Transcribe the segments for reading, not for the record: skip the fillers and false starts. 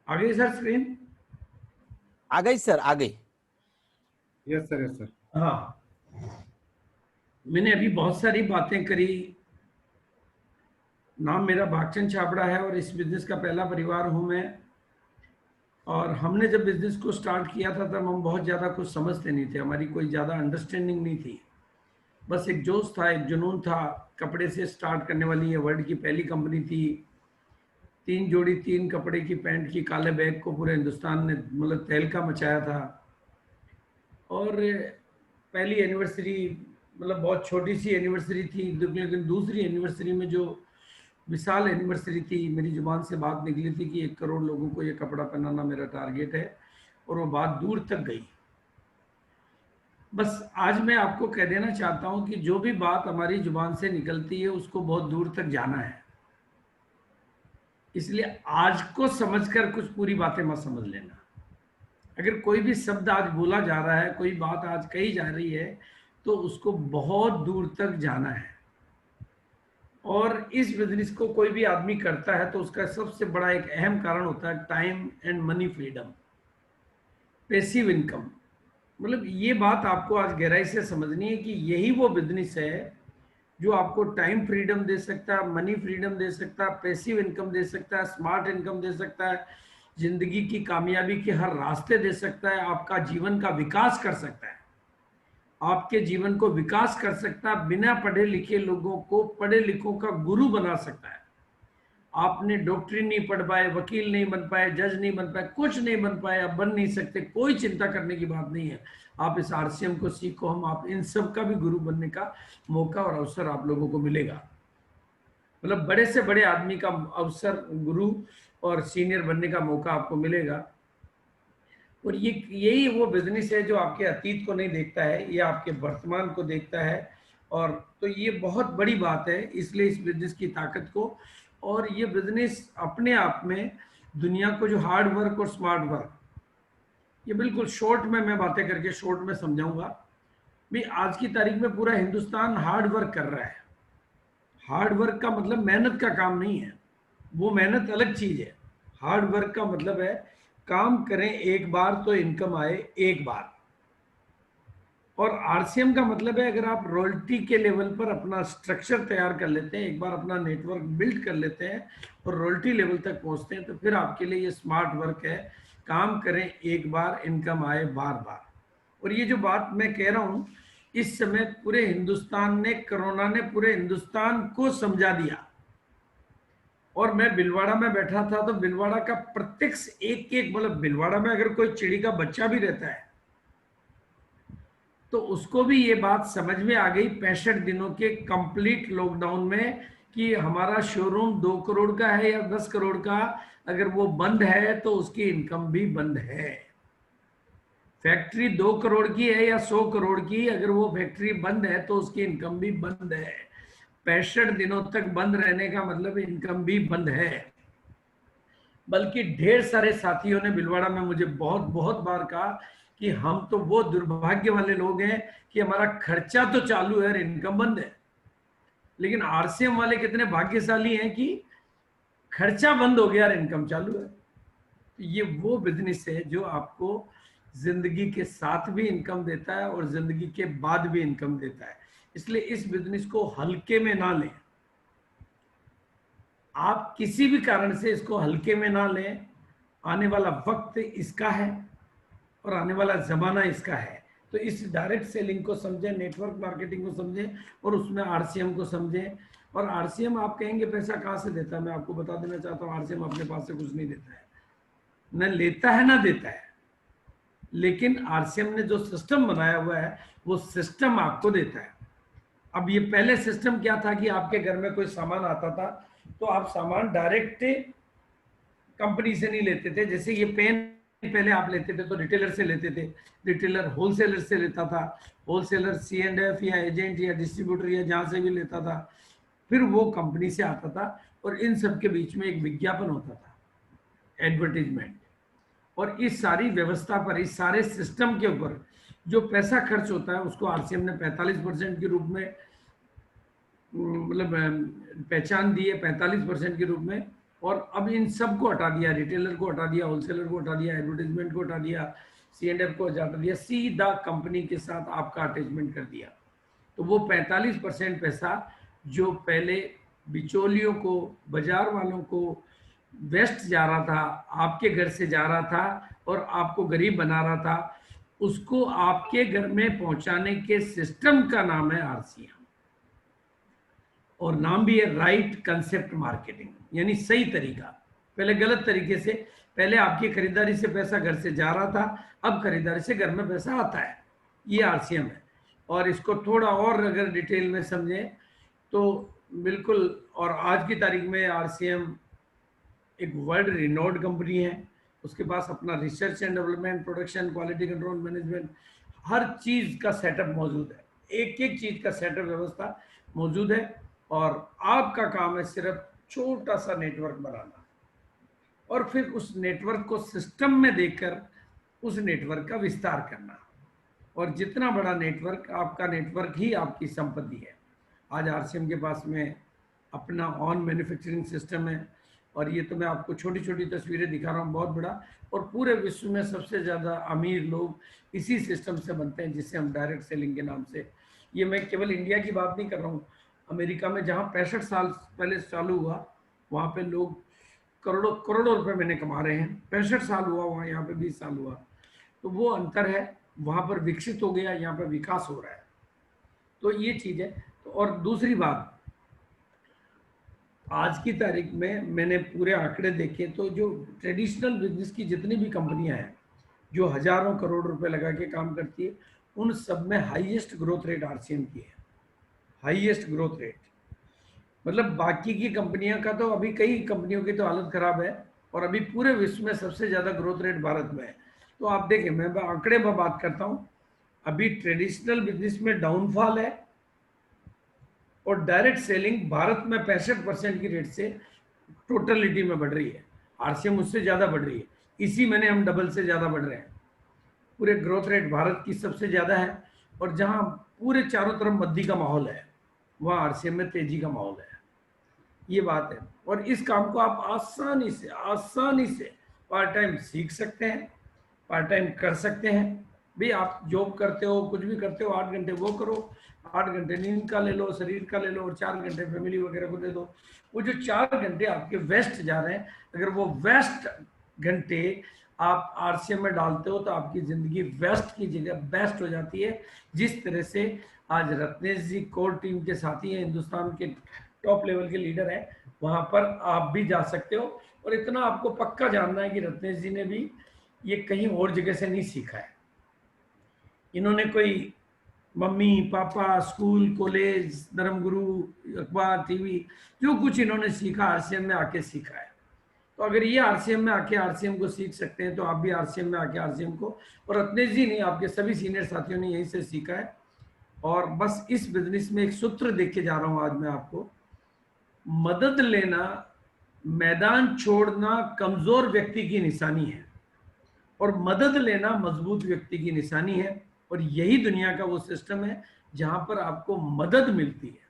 आ गई sir screen? आ गई sir, आ गई। Yes sir, yes sir. हाँ, मैंने अभी बहुत सारी बातें करी। नाम मेरा भागचंद छाबड़ा है और इस बिजनेस का पहला परिवार हूं मैं। और हमने जब बिजनेस को स्टार्ट किया था तब हम बहुत ज़्यादा कुछ समझते नहीं थे, हमारी कोई ज़्यादा अंडरस्टैंडिंग नहीं थी। बस एक जोश था, एक जुनून था। कपड़े से स्टार्ट करने वाली ये वर्ल्ड की पहली कंपनी थी। 3 जोड़ी 3 कपड़े की पैंट की काले बैग को पूरे हिंदुस्तान ने मतलब तहलका मचाया था। और पहली एनिवर्सरी मतलब बहुत छोटी सी एनिवर्सरी थी, लेकिन दूसरी एनिवर्सरी में जो विशाल एनिवर्सरी थी, मेरी जुबान से बात निकली थी कि 1 करोड़ लोगों को ये कपड़ा पहनाना मेरा टारगेट है, और वो बात दूर तक गई। बस आज मैं आपको कह देना चाहता हूं कि जो भी बात हमारी जुबान से निकलती है उसको बहुत दूर तक जाना है। इसलिए आज को समझकर कुछ पूरी बातें मत समझ लेना। अगर कोई भी शब्द आज बोला जा रहा है, कोई बात आज कही जा रही है, तो उसको बहुत दूर तक जाना है। और इस बिजनेस को कोई भी आदमी करता है तो उसका सबसे बड़ा एक अहम कारण होता है time and money freedom, passive income. मतलब ये बात आपको आज गहराई से समझनी है कि यही वो बिजनेस है जो आपको टाइम फ्रीडम दे सकता है, मनी फ्रीडम दे सकता है, पैसिव इनकम दे सकता है, स्मार्ट इनकम दे सकता है, जिंदगी की कामयाबी के हर रास्ते दे सकता है, आपका जीवन का विकास कर सकता है, आपके जीवन को विकास कर सकता है, बिना पढ़े लिखे लोगों को पढ़े लिखों का गुरु बना सकता है। आपने डॉक्टरी नहीं पढ़ पाए, वकील नहीं बन पाए, जज नहीं बन पाए, कुछ नहीं बन पाए, आप बन नहीं सकते, कोई चिंता करने की बात नहीं है। आप इस आरसीएम को सीखो, हम आप इन सब का भी गुरु बनने का मौका और अवसर आप लोगों को मिलेगा। मतलब बड़े से बड़े आदमी का अवसर, गुरु और सीनियर बनने का मौका आपको मिलेगा। और ये यही वो बिजनेस है जो आपके अतीत को नहीं देखता है, ये आपके वर्तमान को देखता है। और तो ये बहुत बड़ी बात है, इसलिए इस बिजनेस की ताकत को, और ये बिजनेस अपने आप में दुनिया को जो हार्ड वर्क और स्मार्ट वर्क, ये बिल्कुल शॉर्ट में मैं बातें करके शॉर्ट में समझाऊंगा। भाई आज की तारीख में पूरा हिंदुस्तान हार्ड वर्क कर रहा है। हार्ड वर्क का मतलब मेहनत का काम नहीं है, वो मेहनत अलग चीज है। हार्ड वर्क का मतलब है काम करें एक बार तो इनकम आए एक बार। और आरसीएम का मतलब है अगर आप रॉयल्टी के लेवल पर अपना स्ट्रक्चर तैयार कर लेते हैं, एक बार अपना नेटवर्क बिल्ड कर लेते हैं और रॉयल्टी लेवल तक पहुंचते हैं, तो फिर आपके लिए ये स्मार्ट वर्क है। काम करें एक बार, इनकम आए बार बार। और ये जो बात मैं कह रहा हूं, इस समय पूरे हिंदुस्तान ने, कोरोना ने पूरे हिंदुस्तान को समझा दिया। और मैं बिलवाड़ा में बैठा था तो बिलवाड़ा का प्रत्यक्ष एक एक, मतलब बिलवाड़ा में अगर कोई चिड़ी का बच्चा भी रहता है तो उसको भी ये बात समझ में आ गई 65 दिनों के कंप्लीट लॉकडाउन में कि हमारा शोरूम 2 करोड़ का है या 10 करोड़ का, अगर वो बंद है तो उसकी इनकम भी बंद है। फैक्ट्री 2 करोड़ की है या 100 करोड़ की, अगर वो फैक्ट्री बंद है तो उसकी इनकम भी बंद है। 65 दिनों तक बंद रहने का मतलब इनकम भी बंद है। बल्कि ढेर सारे साथियों ने भिलवाड़ा में मुझे बहुत बहुत बार कहा कि हम तो वो दुर्भाग्य वाले लोग हैं कि हमारा खर्चा तो चालू है और इनकम बंद है। लेकिन आरसीएम वाले कितने भाग्यशाली हैं कि खर्चा बंद हो गया और इनकम चालू है। तो ये वो बिजनेस है जो आपको जिंदगी के साथ भी इनकम देता है और जिंदगी के बाद भी इनकम देता है। इसलिए इस बिजनेस को हल्के में ना लें। आप किसी भी कारण से इसको हल्के में ना लें। आने वाला वक्त इसका है और आने वाला जमाना इसका है। तो इस डायरेक्ट सेलिंग को समझें, नेटवर्क मार्केटिंग को समझें और उसमें आरसीएम को समझें। और आरसीएम आप कहेंगे पैसा कहाँ से देता है, मैं आपको बता देना चाहता हूँ, आरसीएम अपने पास से कुछ नहीं देता है, न लेता है ना देता है। लेकिन आरसीएम ने जो सिस्टम बनाया हुआ है वो सिस्टम आपको देता है। अब ये पहले सिस्टम क्या था कि आपके घर में कोई सामान आता था तो आप सामान डायरेक्ट कंपनी से नहीं लेते थे। जैसे ये पेन पहले आप लेते थे तो रिटेलर से लेते थे, रिटेलर होलसेलर से लेता था, होलसेलर C&F या एजेंट या डिस्ट्रीब्यूटर या जहां से भी लेता था, फिर वो कंपनी से आता था और इन सब के बीच में एक विज्ञापन होता था, एडवर्टीजमेंट। और इस सारी व्यवस्था पर, इस सारे सिस्टम के ऊपर जो पैसा खर्च होता है उसको आरसीएम ने 45% के रूप में मतलब पहचान दी है, 45% के रूप में। और अब इन सब को हटा दिया, रिटेलर को हटा दिया, होलसेलर को हटा दिया, एडवर्टाइजमेंट को हटा दिया, C&F को हटा दिया, सीधा कंपनी के साथ आपका अटैचमेंट कर दिया। तो वो 45% पैसा जो पहले बिचौलियों को, बाजार वालों को वेस्ट जा रहा था, आपके घर से जा रहा था और आपको गरीब बना रहा था, उसको आपके घर में पहुंचाने के सिस्टम का नाम है RCM। और नाम भी है राइट कंसेप्ट मार्केटिंग, यानी सही तरीका। पहले गलत तरीके से, पहले आपकी खरीदारी से पैसा घर से जा रहा था, अब खरीदारी से घर में पैसा आता है। ये RCM है। और इसको थोड़ा और अगर डिटेल में समझें तो बिल्कुल, और आज की तारीख में RCM एक वर्ल्ड रिनोड कंपनी है। उसके पास अपना research and development, production, quality control, management, हर चीज का सेटअप मौजूद है। एक एक चीज का सेटअप व्यवस्था मौजूद है। और आपका काम है सिर्फ छोटा सा नेटवर्क बनाना और फिर उस नेटवर्क को सिस्टम में देखकर उस नेटवर्क का विस्तार करना। और जितना बड़ा नेटवर्क, आपका नेटवर्क ही आपकी संपत्ति है। आज RCM के पास में अपना ऑन मैन्युफैक्चरिंग सिस्टम है। और ये तो मैं आपको छोटी छोटी तस्वीरें दिखा रहा हूँ, बहुत बड़ा। और पूरे विश्व में सबसे ज़्यादा अमीर लोग इसी सिस्टम से बनते हैं, जिसे हम डायरेक्ट सेलिंग के नाम से। ये मैं केवल इंडिया की बात नहीं कर रहा हूँ, अमेरिका में जहाँ 65 साल पहले चालू हुआ, वहाँ पे लोग करोड़ों करोड़ों रुपए महीने कमा रहे हैं। 65 साल हुआ वहाँ, यहाँ पे 20 साल हुआ। तो वो अंतर है, वहाँ पर विकसित हो गया, यहाँ पर विकास हो रहा है। तो ये चीज़ है। तो और दूसरी बात, आज की तारीख में मैंने पूरे आंकड़े देखे तो जो ट्रेडिशनल बिजनेस की जितनी भी कंपनियां हैं जो हजारों करोड़ रुपए लगा के काम करती है, उन सब में हाईएस्ट ग्रोथ रेट RCM की है। हाईएस्ट ग्रोथ रेट, मतलब बाकी की कंपनियां का तो, अभी कई कंपनियों की तो हालत खराब है, और अभी पूरे विश्व में सबसे ज्यादा ग्रोथ रेट भारत में है। तो आप देखें, मैं आंकड़े में बात करता हूं, अभी ट्रेडिशनल बिजनेस में डाउनफॉल है और डायरेक्ट सेलिंग भारत में 65% की रेट से टोटलिटी में बढ़ रही है। RCM उससे ज्यादा बढ़ रही है, इसी महीने हम डबल से ज्यादा बढ़ रहे हैं। पूरे ग्रोथ रेट भारत की सबसे ज्यादा है। और जहां पूरे चारों तरफ मद्दी का माहौल है, वहां RCM में तेजी का माहौल है। ये बात है। और इस काम को आप आसानी से पार्ट टाइम सीख सकते हैं, पार्ट टाइम कर सकते हैं। भाई आप जॉब करते हो, कुछ भी करते हो, 8 घंटे वो करो, 8 घंटे नींद का ले लो, शरीर का ले लो, और 4 घंटे फैमिली वगैरह को दे दो। वो जो 4 घंटे आपके वेस्ट जा रहे हैं, अगर वो वेस्ट घंटे आप RCM में डालते हो तो आपकी जिंदगी वेस्ट की जगह बेस्ट हो जाती है। जिस तरह से आज रत्नेश जी कोर टीम के साथी हैं, हिंदुस्तान के टॉप लेवल के लीडर हैं, वहां पर आप भी जा सकते हो। और इतना आपको पक्का जानना है कि रत्नेश जी ने भी ये कहीं और जगह से नहीं सीखा है। इन्होंने कोई मम्मी पापा, स्कूल, कॉलेज, धर्मगुरु, अखबार, टीवी, जो कुछ इन्होंने सीखा RCM में आके सीखा है। तो अगर ये RCM में आके RCM को सीख सकते हैं तो आप भी RCM में आके RCM को, और रत्नेश जी नहीं, आपके सभी सीनियर साथियों ने यहीं से सीखा है। और बस इस बिजनेस में एक सूत्र देख के जा रहा हूं आज मैं आपको, मदद लेना, मैदान छोड़ना कमजोर व्यक्ति की निशानी है, और मदद लेना मजबूत व्यक्ति की निशानी है। और यही दुनिया का वो सिस्टम है जहां पर आपको मदद मिलती है।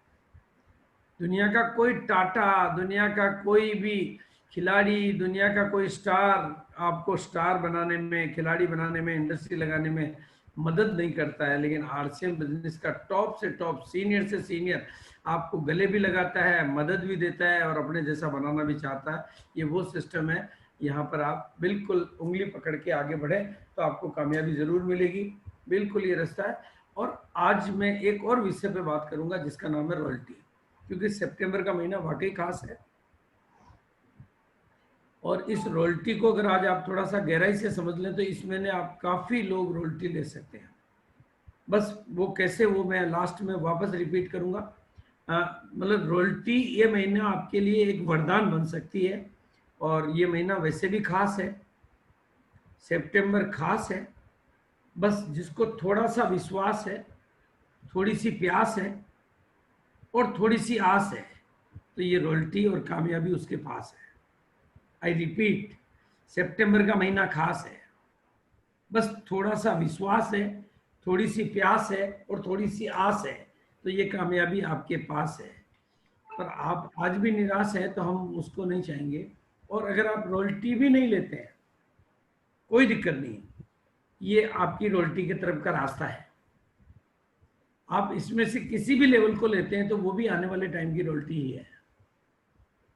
दुनिया का कोई टाटा, दुनिया का कोई भी खिलाड़ी, दुनिया का कोई स्टार आपको स्टार बनाने में, खिलाड़ी बनाने में, इंडस्ट्री लगाने में मदद नहीं करता है। लेकिन RCM बिजनेस का टॉप से टॉप, सीनियर से सीनियर आपको गले भी लगाता है, मदद भी देता है, और अपने जैसा बनाना भी चाहता है। ये वो सिस्टम है, यहाँ पर आप बिल्कुल उंगली पकड़ के आगे बढ़े तो आपको कामयाबी जरूर मिलेगी। बिल्कुल ये रास्ता है। और आज मैं एक और विषय पे बात करूंगा जिसका नाम है रॉयल्टी, क्योंकि सितंबर का महीना वाकई खास है। और इस रॉयल्टी को अगर आज आप थोड़ा सा गहराई से समझ लें तो इस महीने आप काफी लोग रॉयल्टी ले सकते हैं। बस वो कैसे, वो मैं लास्ट में वापस रिपीट करूंगा। मतलब रॉयल्टी ये महीना आपके लिए एक वरदान बन सकती है। और ये महीना वैसे भी खास है, सितंबर खास है। बस जिसको थोड़ा सा विश्वास है, थोड़ी सी प्यास है और थोड़ी सी आस है, तो ये रॉयल्टी और कामयाबी उसके पास है। आई रिपीट, सितंबर का महीना खास है। बस थोड़ा सा विश्वास है, थोड़ी सी प्यास है और थोड़ी सी आस है, तो ये कामयाबी आपके पास है। पर आप आज भी निराश है तो हम उसको नहीं चाहेंगे। और अगर आप रोल्टी भी नहीं लेते हैं कोई दिक्कत नहीं, ये आपकी रोल्टी की तरफ का रास्ता है। आप इसमें से किसी भी लेवल को लेते हैं तो वो भी आने वाले टाइम की रोल्टी ही है।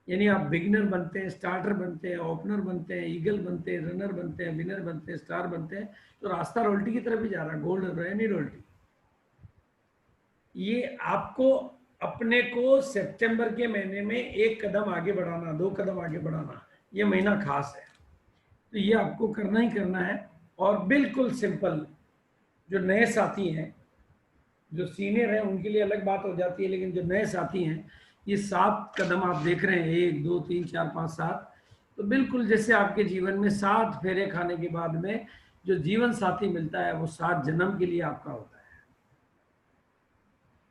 यानी आप बिगिनर बनते हैं, स्टार्टर बनते हैं, ओपनर बनते हैं, ईगल बनते हैं, रनर बनते हैं, विनर बनते हैं, स्टार बनते हैं, तो रास्ता रोल्टी की तरफ ही जा रहा है, गोल्ड रहे नहीं रोल्टी। ये आपको अपने को सितंबर के महीने में एक कदम आगे बढ़ाना, 2 कदम आगे बढ़ाना, ये महीना खास है, तो ये आपको करना ही करना है। और बिल्कुल सिंपल, जो नए साथी हैं, जो सीनियर हैं उनके लिए अलग बात हो जाती है, लेकिन जो नए साथी हैं, ये 7 कदम आप देख रहे हैं, 1 2 3 4 5 7, तो बिल्कुल जैसे आपके जीवन में 7 फेरे खाने के बाद में जो जीवन साथी मिलता है वो 7 जन्म के लिए आपका होता है।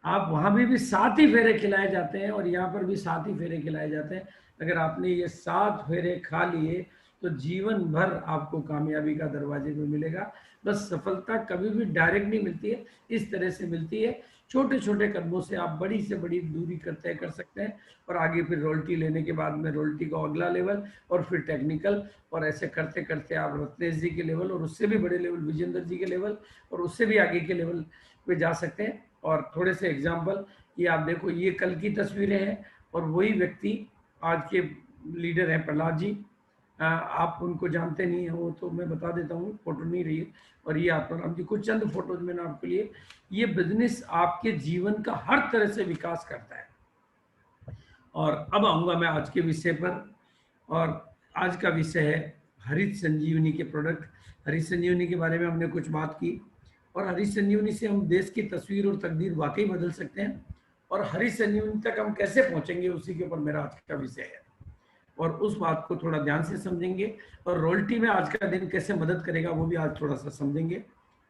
आप वहां भी 7 ही फेरे खिलाए जाते हैं और यहाँ पर भी 7 ही फेरे खिलाए जाते हैं। अगर आपने ये 7 फेरे खा लिए तो जीवन भर आपको कामयाबी का दरवाजे पे मिलेगा। बस सफलता कभी भी डायरेक्ट नहीं मिलती है, इस तरह से मिलती है, छोटे छोटे कदमों से आप बड़ी से बड़ी दूरी तय कर सकते हैं। और आगे फिर रोल्टी लेने के बाद में रोल्टी का अगला लेवल, और फिर टेक्निकल, और ऐसे करते करते आप रत्नेश जी के लेवल, और उससे भी बड़े लेवल विजेंद्र जी के लेवल, और उससे भी आगे के लेवल पे जा सकते हैं। और थोड़े से एग्जाम्पल, ये आप देखो, ये कल की तस्वीरें हैं, और वही व्यक्ति आज के लीडर हैं प्रहलाद जी। आप उनको जानते नहीं हैं, वो तो मैं बता देता हूँ, फोटो नहीं रही है। और ये आत्माराम जी, कुछ चंद फोटोज मैंने आपके लिए। ये बिजनेस आपके जीवन का हर तरह से विकास करता है। और अब आऊँगा मैं आज के विषय पर, और आज का विषय है हरित संजीवनी के प्रोडक्ट। हरित संजीवनी के बारे में हमने कुछ बात की, और हरित संजीवनी से हम देश की तस्वीर और तकदीर वाकई बदल सकते हैं। और हरित संजीवनी तक हम कैसे पहुंचेंगे, उसी के ऊपर मेरा आज का विषय है, और उस बात को थोड़ा ध्यान से समझेंगे। और रोल्टी में आज का दिन कैसे मदद करेगा वो भी आज थोड़ा सा समझेंगे।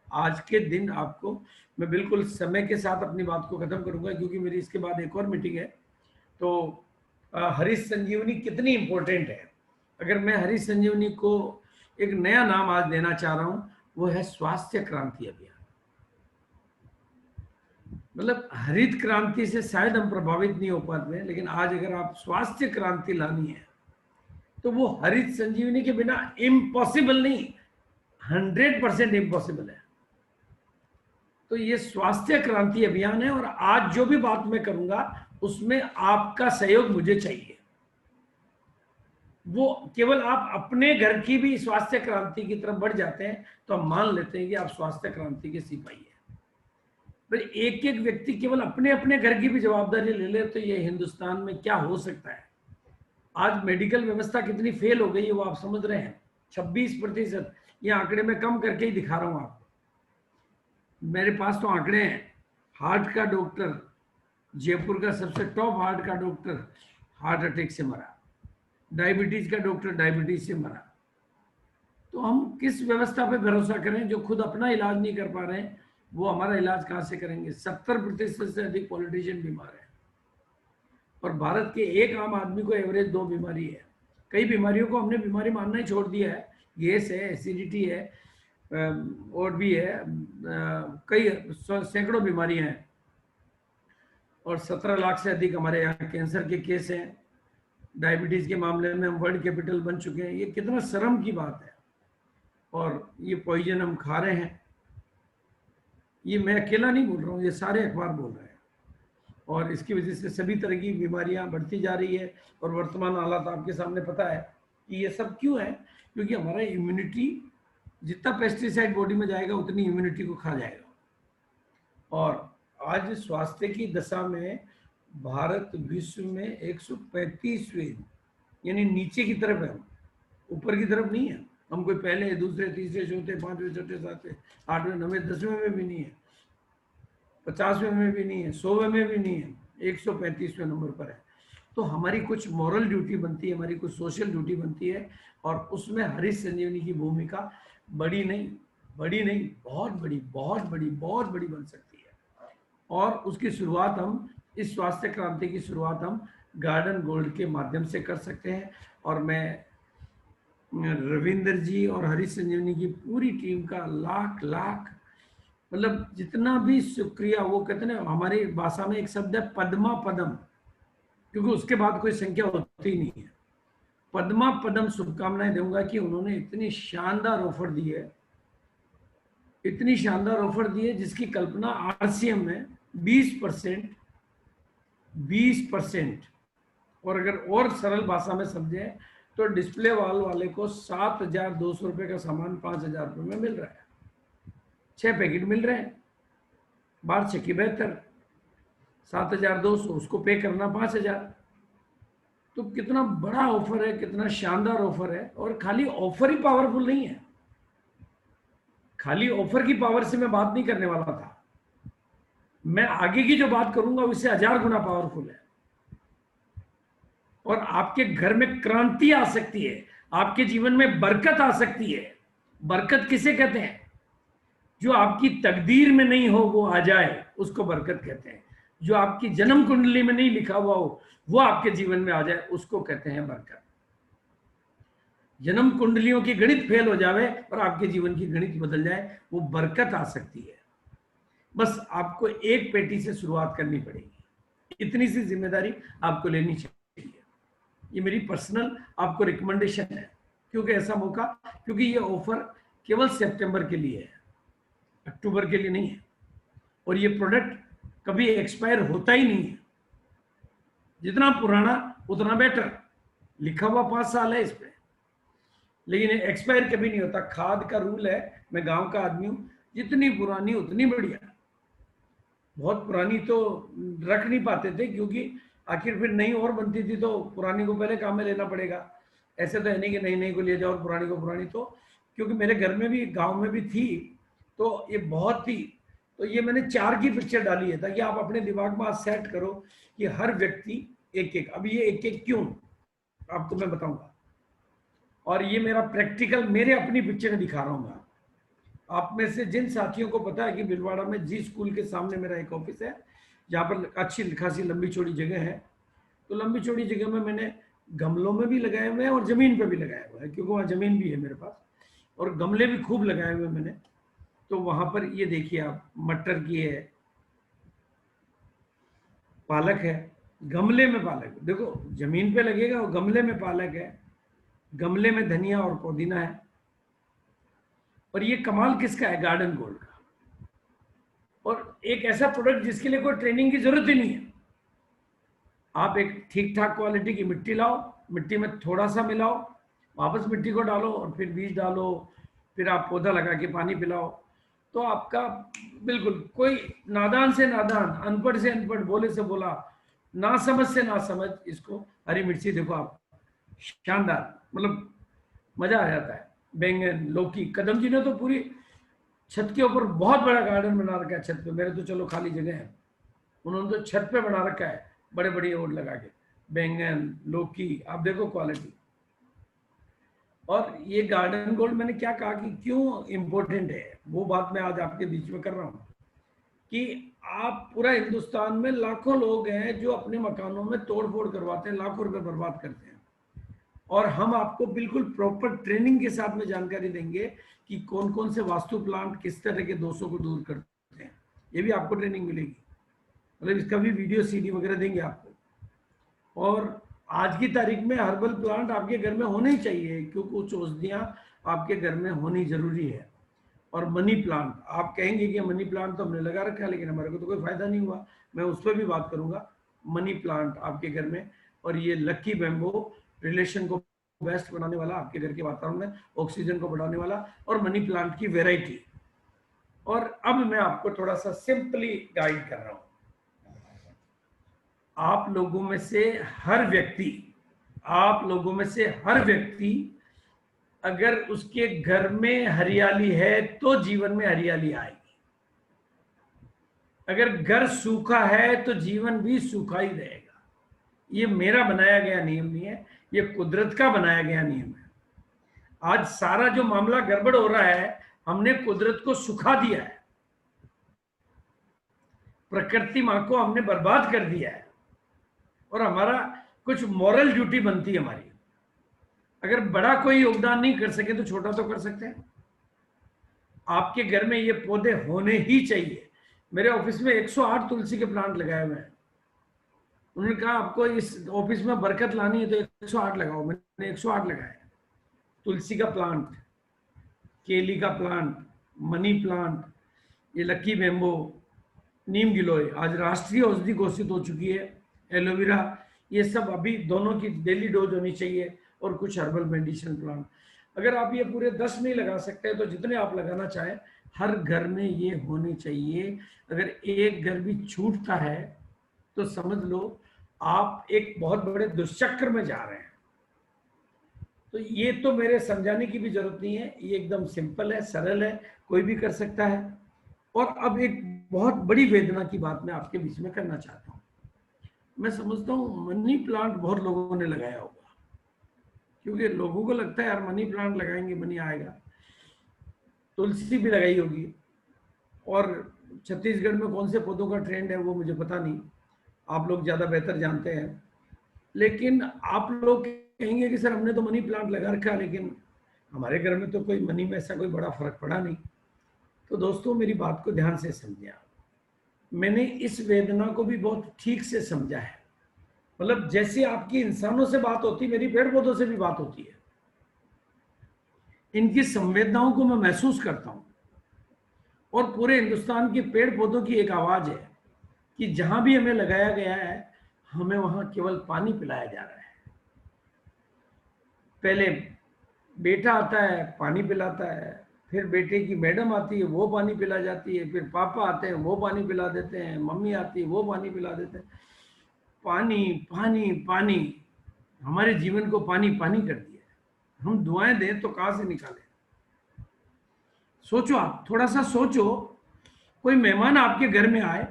आज के दिन आपको मैं बिल्कुल समय के साथ अपनी बात को खत्म करूंगा, क्योंकि मेरी इसके बाद एक और मीटिंग है। तो हरित संजीवनी कितनी इंपॉर्टेंट है, अगर मैं हरित संजीवनी को एक नया नाम आज देना चाह रहा हूं, वो है स्वास्थ्य क्रांति अभियान। मतलब हरित क्रांति से शायद हम प्रभावित नहीं हो पाते हैं, लेकिन आज अगर आप स्वास्थ्य क्रांति लानी है तो वो हरित संजीवनी के बिना इम्पॉसिबल नहीं, 100% इम्पॉसिबल है। तो ये स्वास्थ्य क्रांति अभियान है, और आज जो भी बात मैं करूंगा उसमें आपका सहयोग मुझे चाहिए। वो केवल आप अपने घर की भी स्वास्थ्य क्रांति की तरफ बढ़ जाते हैं तो हम मान लेते हैं कि आप स्वास्थ्य क्रांति के सिपाही हैं। पर एक एक व्यक्ति केवल अपने अपने घर की भी जवाबदारी ले ले तो ये हिंदुस्तान में क्या हो सकता है। आज मेडिकल व्यवस्था कितनी फेल हो गई है वो आप समझ रहे हैं, 26%। ये आंकड़े मैं कम करके ही दिखा रहा हूं आपको, मेरे पास तो आंकड़े हैं। हार्ट का डॉक्टर, जयपुर का सबसे टॉप हार्ट का डॉक्टर हार्ट अटैक से मरा, डायबिटीज का डॉक्टर डायबिटीज से मरा। तो हम किस व्यवस्था पे भरोसा करें जो खुद अपना इलाज नहीं कर पा रहे हैं, वो हमारा इलाज कहां से करेंगे। 70% से अधिक पॉलिटिशियन बीमार है, और भारत के एक आम आदमी को एवरेज 2 बीमारी है। कई बीमारियों को हमने बीमारी मानना ही छोड़ दिया है, गैस है, एसिडिटी है, और भी है, कई सैकड़ों बीमारियां हैं, और 17 लाख से अधिक हमारे यहाँ कैंसर के केस हैं। डायबिटीज के मामले में हम वर्ल्ड कैपिटल बन चुके हैं। ये कितना शर्म की बात है, और ये पॉइजन हम खा रहे हैं। ये मैं अकेला नहीं बोल रहा हूँ, ये सारे अखबार बोल रहे हैं, और इसकी वजह से सभी तरह की बीमारियां बढ़ती जा रही है। और वर्तमान हालात आपके सामने पता है कि ये सब क्यों है, क्योंकि हमारा इम्यूनिटी, जितना पेस्टिसाइड बॉडी में जाएगा उतनी इम्यूनिटी को खा जाएगा। और आज स्वास्थ्य की दशा में भारत विश्व में 135वें, यानी नीचे की तरफ है, ऊपर की तरफ नहीं है। हम कोई पहले, दूसरे, तीसरे, चौथे, 5वें, 6वें, 7वें, 8वें, 9वें, 10वें में भी नहीं है, 50वें में भी नहीं है, 100वें में भी नहीं है, 135वें नंबर पर है। तो हमारी कुछ मॉरल ड्यूटी बनती है, हमारी कुछ सोशल ड्यूटी बनती है, और उसमें हरित संजीवनी की भूमिका बड़ी नहीं, बहुत बड़ी, बहुत बड़ी बन सकती है। और उसकी शुरुआत हम, इस स्वास्थ्य क्रांति की शुरुआत हम गार्डन गोल्ड के माध्यम से कर सकते हैं। और मैं रविंदर जी और हरित संजीवनी की पूरी टीम का लाख मतलब जितना भी शुक्रिया। वो कहते हैं, हमारी भाषा में एक शब्द है पद्मा पदम, क्योंकि उसके बाद कोई संख्या होती नहीं है। पद्मा पदम शुभकामनाएं दूंगा कि उन्होंने इतनी शानदार ऑफर दी है, इतनी शानदार ऑफर दी है जिसकी कल्पना आरसीएम में 20%, 20%, और अगर और सरल भाषा में समझे तो डिस्प्ले वॉल वाले को 7,200 रुपए का सामान 5,000 रुपए में मिल रहा है, 6 पैकेट मिल रहे हैं, बाहर से की बेहतर। 7,200 उसको पे करना 5,000। तो कितना बड़ा ऑफर है, कितना शानदार ऑफर है। और खाली ऑफर ही पावरफुल नहीं है, खाली ऑफर की पावर से मैं बात नहीं करने वाला था, मैं आगे की जो बात करूंगा उससे 1000 गुना पावरफुल है। और आपके घर में क्रांति आ सकती है, आपके जीवन में बरकत आ सकती है। बरकत किसे कहते हैं? जो आपकी तकदीर में नहीं हो वो आ जाए, उसको बरकत कहते हैं। जो आपकी जन्म कुंडली में नहीं लिखा हुआ हो वो आपके जीवन में आ जाए, उसको कहते हैं बरकत। जन्म कुंडलियों की गणित फेल हो जावे और आपके जीवन की गणित बदल जाए, वो बरकत आ सकती है। बस आपको एक पेटी से शुरुआत करनी पड़ेगी, इतनी सी जिम्मेदारी आपको लेनी चाहिए। ये मेरी पर्सनल आपको रिकमेंडेशन है। क्योंकि ऐसा मौका, क्योंकि ये ऑफर केवल सितंबर के लिए है, अक्टूबर के लिए नहीं है। और ये प्रोडक्ट कभी एक्सपायर होता ही नहीं है, जितना पुराना उतना बेटर। लिखा हुआ 5 साल है इस पे, लेकिन एक्सपायर कभी नहीं होता। खाद का रूल है, मैं गांव का आदमी हूं, जितनी पुरानी उतनी बढ़िया। बहुत पुरानी तो रख नहीं पाते थे, क्योंकि आखिर फिर नई और बनती थी तो पुरानी को पहले काम में लेना पड़ेगा। ऐसे तो है नहीं कि नई नई को ले जाओ और पुरानी को पुरानी। तो क्योंकि मेरे घर में भी गांव में भी थी तो ये बहुत थी, तो ये मैंने 4 की पिक्चर डाली है ताकि आप अपने दिमाग में आज सेट करो कि हर व्यक्ति एक एक। अब ये एक एक क्यों आपको मैं बताऊंगा, और ये मेरा प्रैक्टिकल मेरे अपनी पिक्चर दिखा रहा हूँ मैं। आप में से जिन साथियों को पता है कि भिलवाड़ा में जी स्कूल के सामने मेरा एक ऑफिस है, जहाँ पर अच्छी खासी लंबी चौड़ी जगह है, तो लंबी चौड़ी जगह में मैंने गमलों में भी लगाए हुए हैं और जमीन पे भी लगाया हुआ है, क्योंकि वहाँ जमीन भी है मेरे पास, और गमले भी खूब लगाए हुए मैंने। तो वहां पर ये देखिए आप, मटर की है, पालक है, गमले में पालक, देखो जमीन पे लगेगा और गमले में पालक है, गमले में धनिया और पुदीना है। और ये कमाल किसका है? गार्डन गोल्ड का। और एक ऐसा प्रोडक्ट जिसके लिए कोई ट्रेनिंग की जरूरत ही नहीं है। आप एक ठीक ठाक क्वालिटी की मिट्टी लाओ, मिट्टी में थोड़ा सा मिलाओ, वापस मिट्टी को डालो और फिर बीज डालो, फिर आप पौधा लगा के पानी पिलाओ, तो आपका बिल्कुल कोई नादान से नादान, अनपढ़ से अनपढ़, भोले से भोला, ना समझ से ना समझ, इसको हरी मिर्ची देखो आप, शानदार, मतलब मजा आ जाता है। बैंगन, लौकी, कदम जी ने तो पूरी छत के ऊपर बहुत बड़ा गार्डन बना रखा है छत पे। मेरे तो चलो खाली जगह है, उन्होंने तो छत पे बना रखा है बड़े बड़े ओड लगा के। बैंगन, लौकी, आप देखो क्वालिटी। और ये गार्डन गोल्ड मैंने क्या कहा कि क्यों इंपॉर्टेंट है, वो बात मैं आज आपके बीच में कर रहा हूँ कि आप पूरा हिंदुस्तान में लाखों लोग हैं जो अपने मकानों में तोड़फोड़ करवाते हैं, लाखों रुपए बर्बाद करते हैं। और हम आपको बिल्कुल प्रॉपर ट्रेनिंग के साथ में जानकारी देंगे कि कौन कौन से वास्तु प्लांट किस तरह के दोषों को दूर करते हैं। ये भी आपको ट्रेनिंग मिलेगी, मतलब इसका भी वीडियो सीडी वगैरह देंगे आपको। और आज की तारीख में हर्बल प्लांट आपके घर में होने ही चाहिए, क्योंकि कुछ औषधियाँ आपके घर में होनी जरूरी है। और मनी प्लांट, आप कहेंगे कि मनी प्लांट तो हमने लगा रखा है लेकिन हमारे को तो कोई फायदा नहीं हुआ, मैं उस पर भी बात करूंगा। मनी प्लांट आपके घर में, और ये लकी बैम्बो रिलेशन को बेस्ट बनाने वाला, आपके घर के वातावरण में ऑक्सीजन को बढ़ाने वाला, और मनी प्लांट की वेराइटी। और अब मैं आपको थोड़ा सा सिंपली गाइड कर रहा हूं। आप लोगों में से हर व्यक्ति अगर उसके घर में हरियाली है तो जीवन में हरियाली आएगी। अगर घर सूखा है तो जीवन भी सूखा ही रहेगा। ये मेरा बनाया गया नियम नहीं है, ये कुदरत का बनाया गया नियम है। आज सारा जो मामला गड़बड़ हो रहा है, हमने कुदरत को सुखा दिया है, प्रकृति मां को हमने बर्बाद कर दिया है। और हमारा कुछ मॉरल ड्यूटी बनती है हमारी, अगर बड़ा कोई योगदान नहीं कर सके तो छोटा तो कर सकते हैं। आपके घर में ये पौधे होने ही चाहिए। मेरे ऑफिस में 108 तुलसी के प्लांट लगाए हुए हैं, उन्होंने कहा आपको इस ऑफिस में बरकत लानी है तो 108 लगाओ। मैंने 108 लगाया। तुलसी का प्लांट, केली का प्लांट, मनी प्लांट, ये लक्की बेम्बो, नीम गिलोय आज राष्ट्रीय औषधि घोषित हो चुकी है, एलोवेरा, ये सब अभी दोनों की डेली डोज होनी चाहिए, और कुछ हर्बल मेडिसिन प्लांट। अगर आप ये पूरे 10 नहीं लगा सकते तो जितने आप लगाना चाहें, हर घर में ये होनी चाहिए। अगर एक घर भी छूटता है तो समझ लो आप एक बहुत बड़े दुष्चक्र में जा रहे हैं। तो ये तो मेरे समझाने की भी जरूरत नहीं है, ये एकदम सिंपल है, सरल है, कोई भी कर सकता है। और अब एक बहुत बड़ी वेदना की बात मैं आपके बीच में करना चाहता हूँ। मैं समझता हूँ मनी प्लांट बहुत लोगों ने लगाया होगा, क्योंकि लोगों को लगता है यार मनी प्लांट लगाएंगे मनी आएगा। तुलसी भी लगाई होगी, और छत्तीसगढ़ में कौन से पौधों का ट्रेंड है वो मुझे पता नहीं, आप लोग ज़्यादा बेहतर जानते हैं। लेकिन आप लोग कहेंगे कि सर हमने तो मनी प्लांट लगा रखा, लेकिन हमारे घर में तो कोई मनी में ऐसा कोई बड़ा फर्क पड़ा नहीं। तो दोस्तों मेरी बात को ध्यान से समझिए आप। मैंने इस वेदना को भी बहुत ठीक से समझा है। मतलब जैसे आपकी इंसानों से बात होती, मेरी पेड़ पौधों से भी बात होती है। इनकी संवेदनाओं को मैं महसूस करता हूं, और पूरे हिंदुस्तान के पेड़ पौधों की एक आवाज है कि जहां भी हमें लगाया गया है हमें वहां केवल पानी पिलाया जा रहा है। पहले बेटा आता है पानी पिलाता है, फिर बेटे की मैडम आती है वो पानी पिला जाती है, फिर पापा आते हैं वो पानी पिला देते हैं, मम्मी आती है वो पानी पिला देते हैं। पानी पानी पानी, हमारे जीवन को पानी पानी कर दिया है। हम दुआएं दें तो कहां से निकालें? सोचो, आप थोड़ा सा सोचो, कोई मेहमान आपके घर में आए,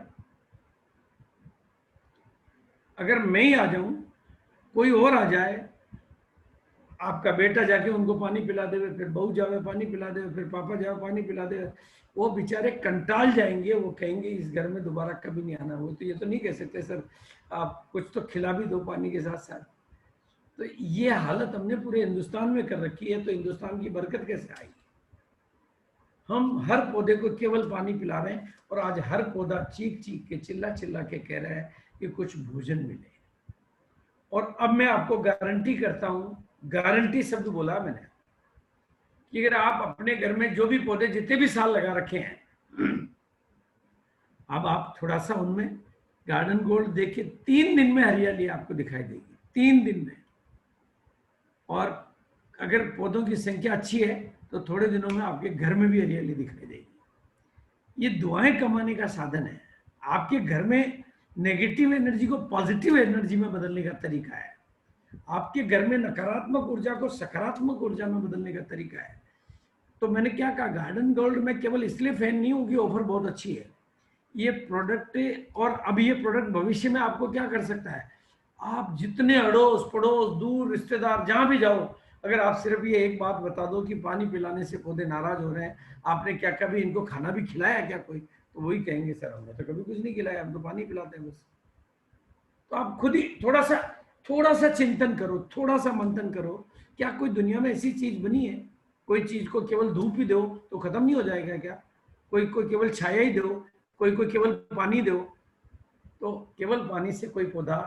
अगर मैं ही आ जाऊं, कोई और आ जाए, आपका बेटा जाके उनको पानी पिला दे, फिर बहू जावे पानी पिला दे, फिर पापा जावे पानी पिला दे, वो बेचारे कंटाल जाएंगे, वो कहेंगे इस घर में दोबारा कभी नहीं आना। वो तो ये तो नहीं कह सकते सर आप कुछ तो खिला भी दो पानी के साथ साथ। तो ये हालत हमने पूरे हिंदुस्तान में कर रखी है, तो हिंदुस्तान की बरकत कैसे आएगी? हम हर पौधे को केवल पानी पिला रहे हैं, और आज हर पौधा चीख चीख के चिल्ला चिल्ला के कह रहा है कि कुछ भोजन मिले। और अब मैं आपको गारंटी करता हूं, गारंटी शब्द बोला मैंने, कि अगर आप अपने घर में जो भी पौधे जितने भी साल लगा रखे हैं, अब आप थोड़ा सा उनमें गार्डन गोल्ड देखिए, 3 दिन में हरियाली आपको दिखाई देगी, 3 दिन में। और अगर पौधों की संख्या अच्छी है तो थोड़े दिनों में आपके घर में भी हरियाली दिखाई देगी। ये दुआएं कमाने का साधन है। आपके घर में नेगेटिव एनर्जी को पॉजिटिव एनर्जी में बदलने का तरीका है। आपके घर में नकारात्मक ऊर्जा को सकारात्मक ऊर्जा में बदलने का तरीका है। तो मैंने क्या कहा, गार्डन गोल्ड में केवल इसलिए फैन नहीं हूं कि ऑफर बहुत अच्छी है, ये प्रोडक्ट, और अब ये प्रोडक्ट भविष्य में आपको क्या कर सकता है, आप जितने अड़ोस पड़ोस दूर रिश्तेदार जहां भी जाओ, अगर आप सिर्फ ये एक बात बता दो कि पानी पिलाने से पौधे नाराज हो रहे हैं, आपने क्या कभी इनको खाना भी खिलाया क्या कोई, तो वही कहेंगे सर हमने तो कभी कुछ नहीं खिलाया, हम तो पानी पिलाते हैं बस। तो आप खुद ही थोड़ा सा चिंतन करो, थोड़ा सा मंथन करो, क्या कोई दुनिया में ऐसी चीज बनी है, कोई चीज को केवल धूप ही दो तो खत्म नहीं हो जाएगा क्या? कोई कोई केवल छाया ही दो, कोई कोई केवल पानी दो, तो केवल पानी से कोई पौधा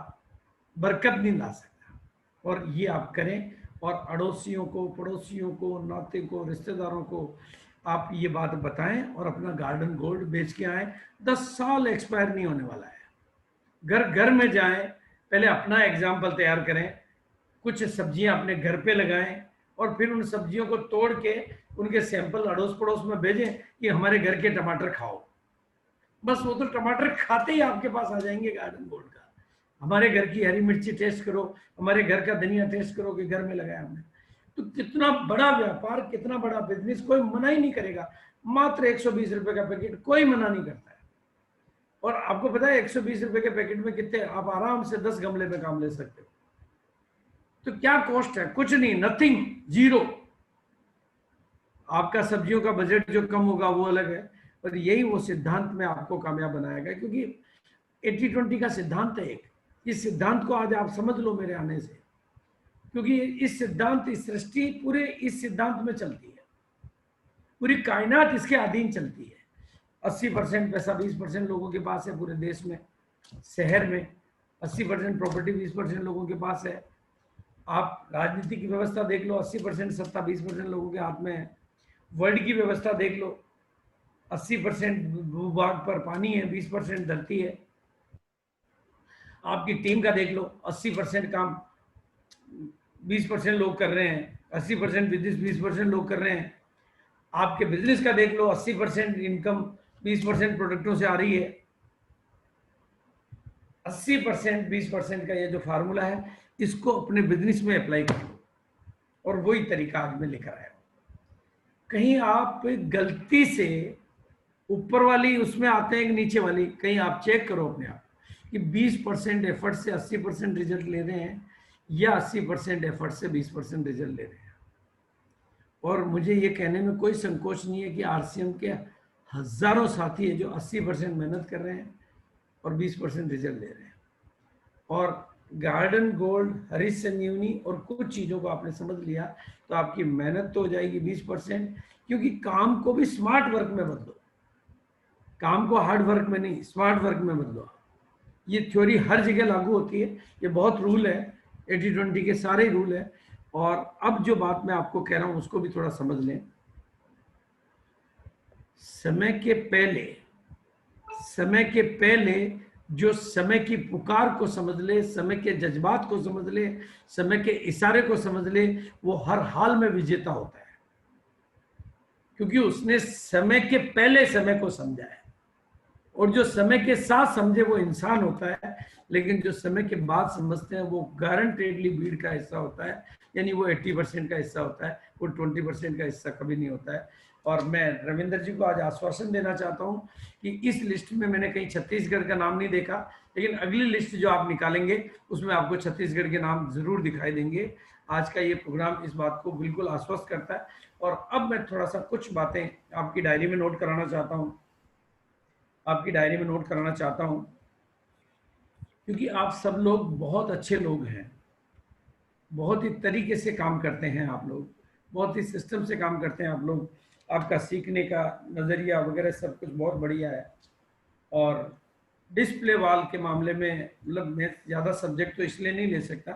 बरकत नहीं ला सकता। और ये आप करें, और अड़ोसियों को, पड़ोसियों को, नाते को, रिश्तेदारों को आप ये बात बताएं, और अपना गार्डन गोल्ड बेच के आए। 10 साल एक्सपायर नहीं होने वाला है। घर घर में जाएं, पहले अपना एग्जाम्पल तैयार करें, कुछ सब्जियां अपने घर पे लगाएं, और फिर उन सब्जियों को तोड़ के उनके सैंपल अड़ोस पड़ोस में भेजें कि हमारे घर के टमाटर खाओ। बस वो तो टमाटर खाते ही आपके पास आ जाएंगे गार्डन गोल्ड का। हमारे घर की हरी मिर्ची टेस्ट करो, हमारे घर का धनिया टेस्ट करो कि घर में लगाया हमने। तो कितना बड़ा व्यापार, कितना बड़ा बिजनेस, कोई मना ही नहीं करेगा। मात्र 120 रुपए का पैकेट, कोई मना नहीं करता है। और आपको पता है 120 रुपए के पैकेट में कितने, आप आराम से 10 गमले में काम ले सकते हो। तो क्या कॉस्ट है? कुछ नहीं, नथिंग, जीरो। आपका सब्जियों का बजट जो कम होगा वो अलग है, पर यही वो सिद्धांत में आपको कामयाब बनाएगा, क्योंकि 80-20 का सिद्धांत है एक। इस सिद्धांत को आज आप समझ लो मेरे आने से, क्योंकि इस सिद्धांत, इस सृष्टि पूरे इस सिद्धांत में चलती है, पूरी कायनात इसके अधीन चलती है। 80% पैसा 20% लोगों के पास है पूरे देश में, शहर में, 80% प्रॉपर्टी 20% लोगों के पास है। आप राजनीति की व्यवस्था देख लो, 80% सत्ता 20% लोगों के हाथ में है। वर्ल्ड की व्यवस्था देख लो, 80% भूभाग पर पानी है, 20% धरती है। आपकी टीम का देख लो, 80% काम 20% लोग कर रहे हैं, 80% बिजनेस 20% लोग कर रहे हैं। आपके बिजनेस का देख लो, 80% इनकम 20% प्रोडक्टों से आ रही है। 80% 20% का ये जो फार्मूला है, इसको अपने बिजनेस में अप्लाई कर लो, और वही तरीका आज मैं लेकर आया हूं। कहीं आप गलती से ऊपर वाली उसमें आते हैं कि नीचे वाली, कहीं आप चेक करो अपने आप कि 20% एफर्ट से 80% रिजल्ट ले रहे हैं, या 80% एफर्ट से 20% रिजल्ट ले रहे हैं। और मुझे ये कहने में कोई संकोच नहीं है कि आरसीएम के हजारों साथी है जो 80% मेहनत कर रहे हैं और 20% रिजल्ट ले रहे हैं। और गार्डन गोल्ड, हरीश संजीवनी और कुछ चीज़ों को आपने समझ लिया तो आपकी मेहनत तो हो जाएगी 20%, क्योंकि काम को भी स्मार्ट वर्क में बदलो, काम को हार्ड वर्क में नहीं, स्मार्ट वर्क में बदलो। ये थ्योरी हर जगह लागू होती है, ये बहुत रूल है, 80-20 के सारे रूल है। और अब जो बात मैं आपको कह रहा हूं उसको भी थोड़ा समझ लें। समय के पहले, समय के पहले जो समय की पुकार को समझ ले, समय के जज्बात को समझ ले, समय के इशारे को समझ ले, वो हर हाल में विजेता होता है, क्योंकि उसने समय के पहले समय को समझा है। और जो समय के साथ समझे वो इंसान होता है, लेकिन जो समय के बाद समझते हैं वो गारंटेडली भीड़ का हिस्सा होता है, यानी वो 80% का हिस्सा होता है, वो 20% का हिस्सा कभी नहीं होता है। और मैं रविंद्र जी को आज आश्वासन देना चाहता हूं कि इस लिस्ट में मैंने कहीं छत्तीसगढ़ का नाम नहीं देखा, लेकिन अगली लिस्ट जो आप निकालेंगे उसमें आपको छत्तीसगढ़ के नाम जरूर दिखाई देंगे। आज का ये प्रोग्राम इस बात को बिल्कुल आश्वस्त करता है। और अब मैं थोड़ा सा कुछ बातें आपकी डायरी में नोट कराना चाहता हूँ, आपकी डायरी में नोट कराना चाहता हूं, क्योंकि आप सब लोग बहुत अच्छे लोग हैं, बहुत ही तरीके से काम करते हैं आप लोग, बहुत ही सिस्टम से काम करते हैं आप लोग, आपका सीखने का नज़रिया वगैरह सब कुछ बहुत बढ़िया है। और डिस्प्ले वाल के मामले में मतलब मैं ज़्यादा सब्जेक्ट तो इसलिए नहीं ले सकता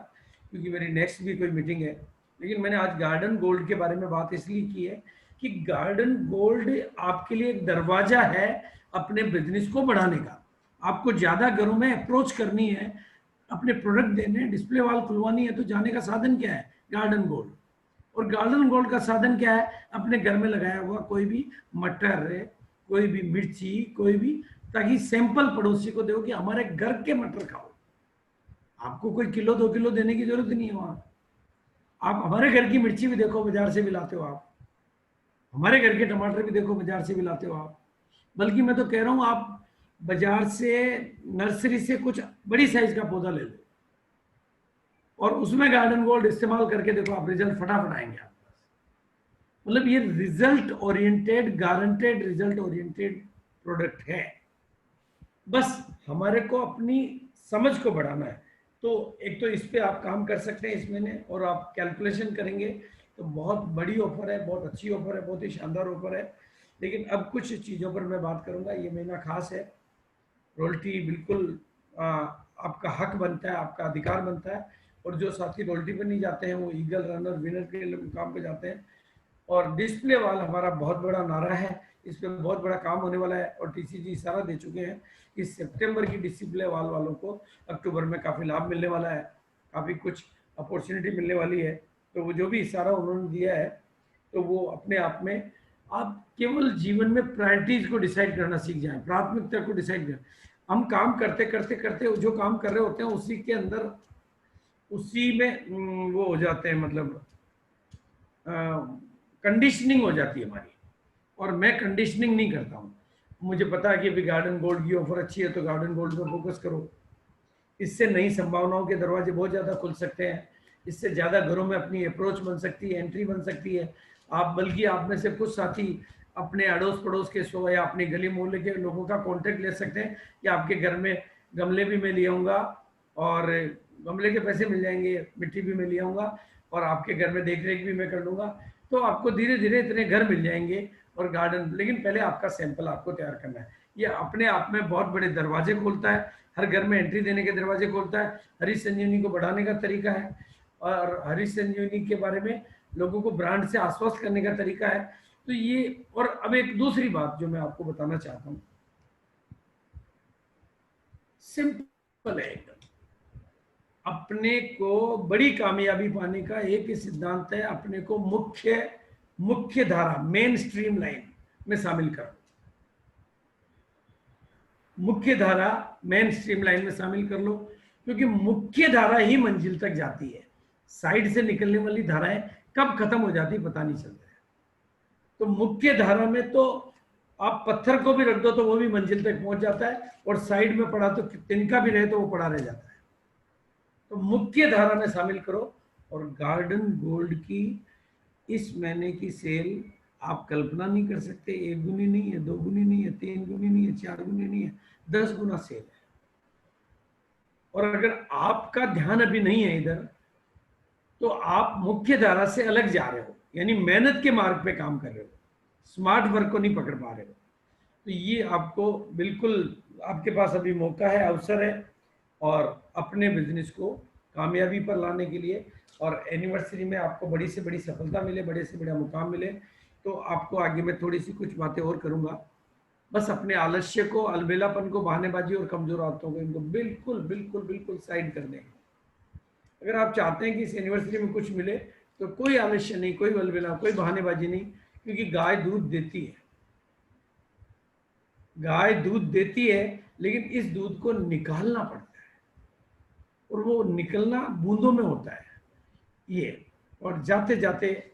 क्योंकि मेरी नेक्स्ट भी कोई मीटिंग है, लेकिन मैंने आज गार्डन गोल्ड के बारे में बात इसलिए की है कि गार्डन गोल्ड आपके लिए एक दरवाजा है अपने बिजनेस को बढ़ाने का। आपको ज़्यादा घरों में अप्रोच करनी है, अपने प्रोडक्ट देने, डिस्प्ले वाल खुलवानी है, तो जाने का साधन क्या है? Garden gold. और गार्डन गोल्ड का साधन क्या है? अपने घर में लगाया हुआ कोई भी मटर, कोई भी मिर्ची, कोई भी, ताकि सैंपल पड़ोसी को दो कि हमारे घर के मटर खाओ। आपको कोई किलो 2 किलो देने की जरूरत नहीं है वहां। आप हमारे घर की मिर्ची भी देखो, बाजार से भी लाते हो आप, हमारे घर के टमाटर भी देखो, बाजार से भी लाते हो आप। बल्कि मैं तो कह रहा हूं आप बाजार से, नर्सरी से कुछ बड़ी साइज का पौधा ले लो और उसमें गार्डन गोल्ड इस्तेमाल करके देखो, आप रिजल्ट फटाफट आएंगे आप। मतलब ये result oriented, guaranteed result oriented product है। बस हमारे को अपनी समझ को बढ़ाना है। तो एक तो इस पे आप काम कर सकते हैं इस महीने, और आप कैलकुलेशन करेंगे तो बहुत बड़ी ऑफर है, बहुत अच्छी ऑफर है, बहुत ही शानदार ऑफर है। लेकिन अब कुछ चीज़ों पर मैं बात करूंगा, ये महीना खास है। रॉयल्टी बिल्कुल आपका हक बनता है, आपका अधिकार बनता है। और जो साथी रॉयल्टी पर नहीं जाते हैं वो ईगल, रनर, विनर के काम पे जाते हैं। और डिस्प्ले वाल हमारा बहुत बड़ा नारा है, इस पर बहुत बड़ा काम होने वाला है। और टीसीजी इशारा दे चुके हैं कि सितंबर की डिस्प्ले वाल वालों को अक्टूबर में काफ़ी लाभ मिलने वाला है, काफ़ी कुछ अपॉर्चुनिटी मिलने वाली है। तो वो जो भी इशारा उन्होंने दिया है, तो वो अपने आप में, आप केवल जीवन में प्रायोरिटीज को डिसाइड करना सीख जाएं, प्राथमिकता को डिसाइड करें। हम काम करते करते करते जो काम कर रहे होते हैं उसी के अंदर, उसी में वो हो जाते हैं, मतलब कंडीशनिंग हो जाती है हमारी। और मैं कंडीशनिंग नहीं करता हूँ। मुझे पता है कि अभी गार्डन गोल्ड की ऑफर अच्छी है तो गार्डन गोल्ड पर फोकस करो। इससे नई संभावनाओं के दरवाजे बहुत ज़्यादा खुल सकते हैं, इससे ज़्यादा घरों में अपनी अप्रोच बन सकती है, एंट्री बन सकती है। आप बल्कि आप में से कुछ साथी अपने अड़ोस पड़ोस के सो या अपनी गली मोहल्ले के लोगों का कॉन्टेक्ट ले सकते हैं कि आपके घर में गमले भी मैं ले आऊँगा, और गमले के पैसे मिल जाएंगे, मिट्टी भी मैं ले आऊँगा, और आपके घर में देख रेख भी मैं कर लूँगा। तो आपको धीरे धीरे इतने घर मिल जाएंगे और गार्डन। लेकिन पहले आपका सैंपल आपको तैयार करना है। ये अपने आप में बहुत बड़े दरवाजे खोलता है, हर घर में एंट्री देने के दरवाजे खोलता है। हरी संजीवनी को बढ़ाने का तरीका है, और हरी संजीवनी के बारे में लोगों को ब्रांड से आश्वस्त करने का तरीका है। तो ये, और अब एक दूसरी बात जो मैं आपको बताना चाहता हूँ, सिंपल है एकदम। अपने को बड़ी कामयाबी पाने का एक ही सिद्धांत है, अपने को मुख्य धारा, मेन स्ट्रीम लाइन में शामिल करो। मुख्य धारा, मेन स्ट्रीम लाइन में शामिल कर लो, क्योंकि मुख्य धारा ही मंजिल तक जाती है। साइड से निकलने वाली धाराएं कब खत्म हो जाती पता नहीं चलता है। तो मुख्य धारा में तो आप पत्थर को भी रख दो तो वो भी मंजिल तक पहुंच जाता है, और साइड में पड़ा तो तिनका भी रहे तो वो पड़ा रह जाता है। तो मुख्य धारा में शामिल करो। और गार्डन गोल्ड की इस महीने की सेल आप कल्पना नहीं कर सकते। 1 गुनी नहीं है, 2 गुनी नहीं है, 3 गुनी नहीं है, 4 गुनी नहीं है, 10 गुना सेल है। और अगर आपका ध्यान अभी नहीं है इधर, तो आप मुख्य धारा से अलग जा रहे हो, यानी मेहनत के मार्ग पे काम कर रहे हो, स्मार्ट वर्क को नहीं पकड़ पा रहे हो। तो ये आपको बिल्कुल, आपके पास अभी मौका है, अवसर है, और अपने बिजनेस को कामयाबी पर लाने के लिए, और एनिवर्सरी में आपको बड़ी से बड़ी सफलता मिले, बड़े से बड़ा मुकाम मिले। तो आपको आगे मैं थोड़ी सी कुछ बातें और करूंगा। बस अपने आलस्य को, अलबेलापन को, बहानेबाजी और कमजोर आदतों को, इनको बिल्कुल बिल्कुल बिल्कुल साइड कर देंगे। अगर आप चाहते हैं कि इस एनिवर्सरी में कुछ मिले, तो कोई आलस्य नहीं, कोई अलबेला, कोई बहानेबाजी नहीं, क्योंकि गाय दूध देती है। गाय दूध देती है, लेकिन इस दूध को निकालना पड़ता है, और वो निकलना बूंदों में होता है ये। और जाते जाते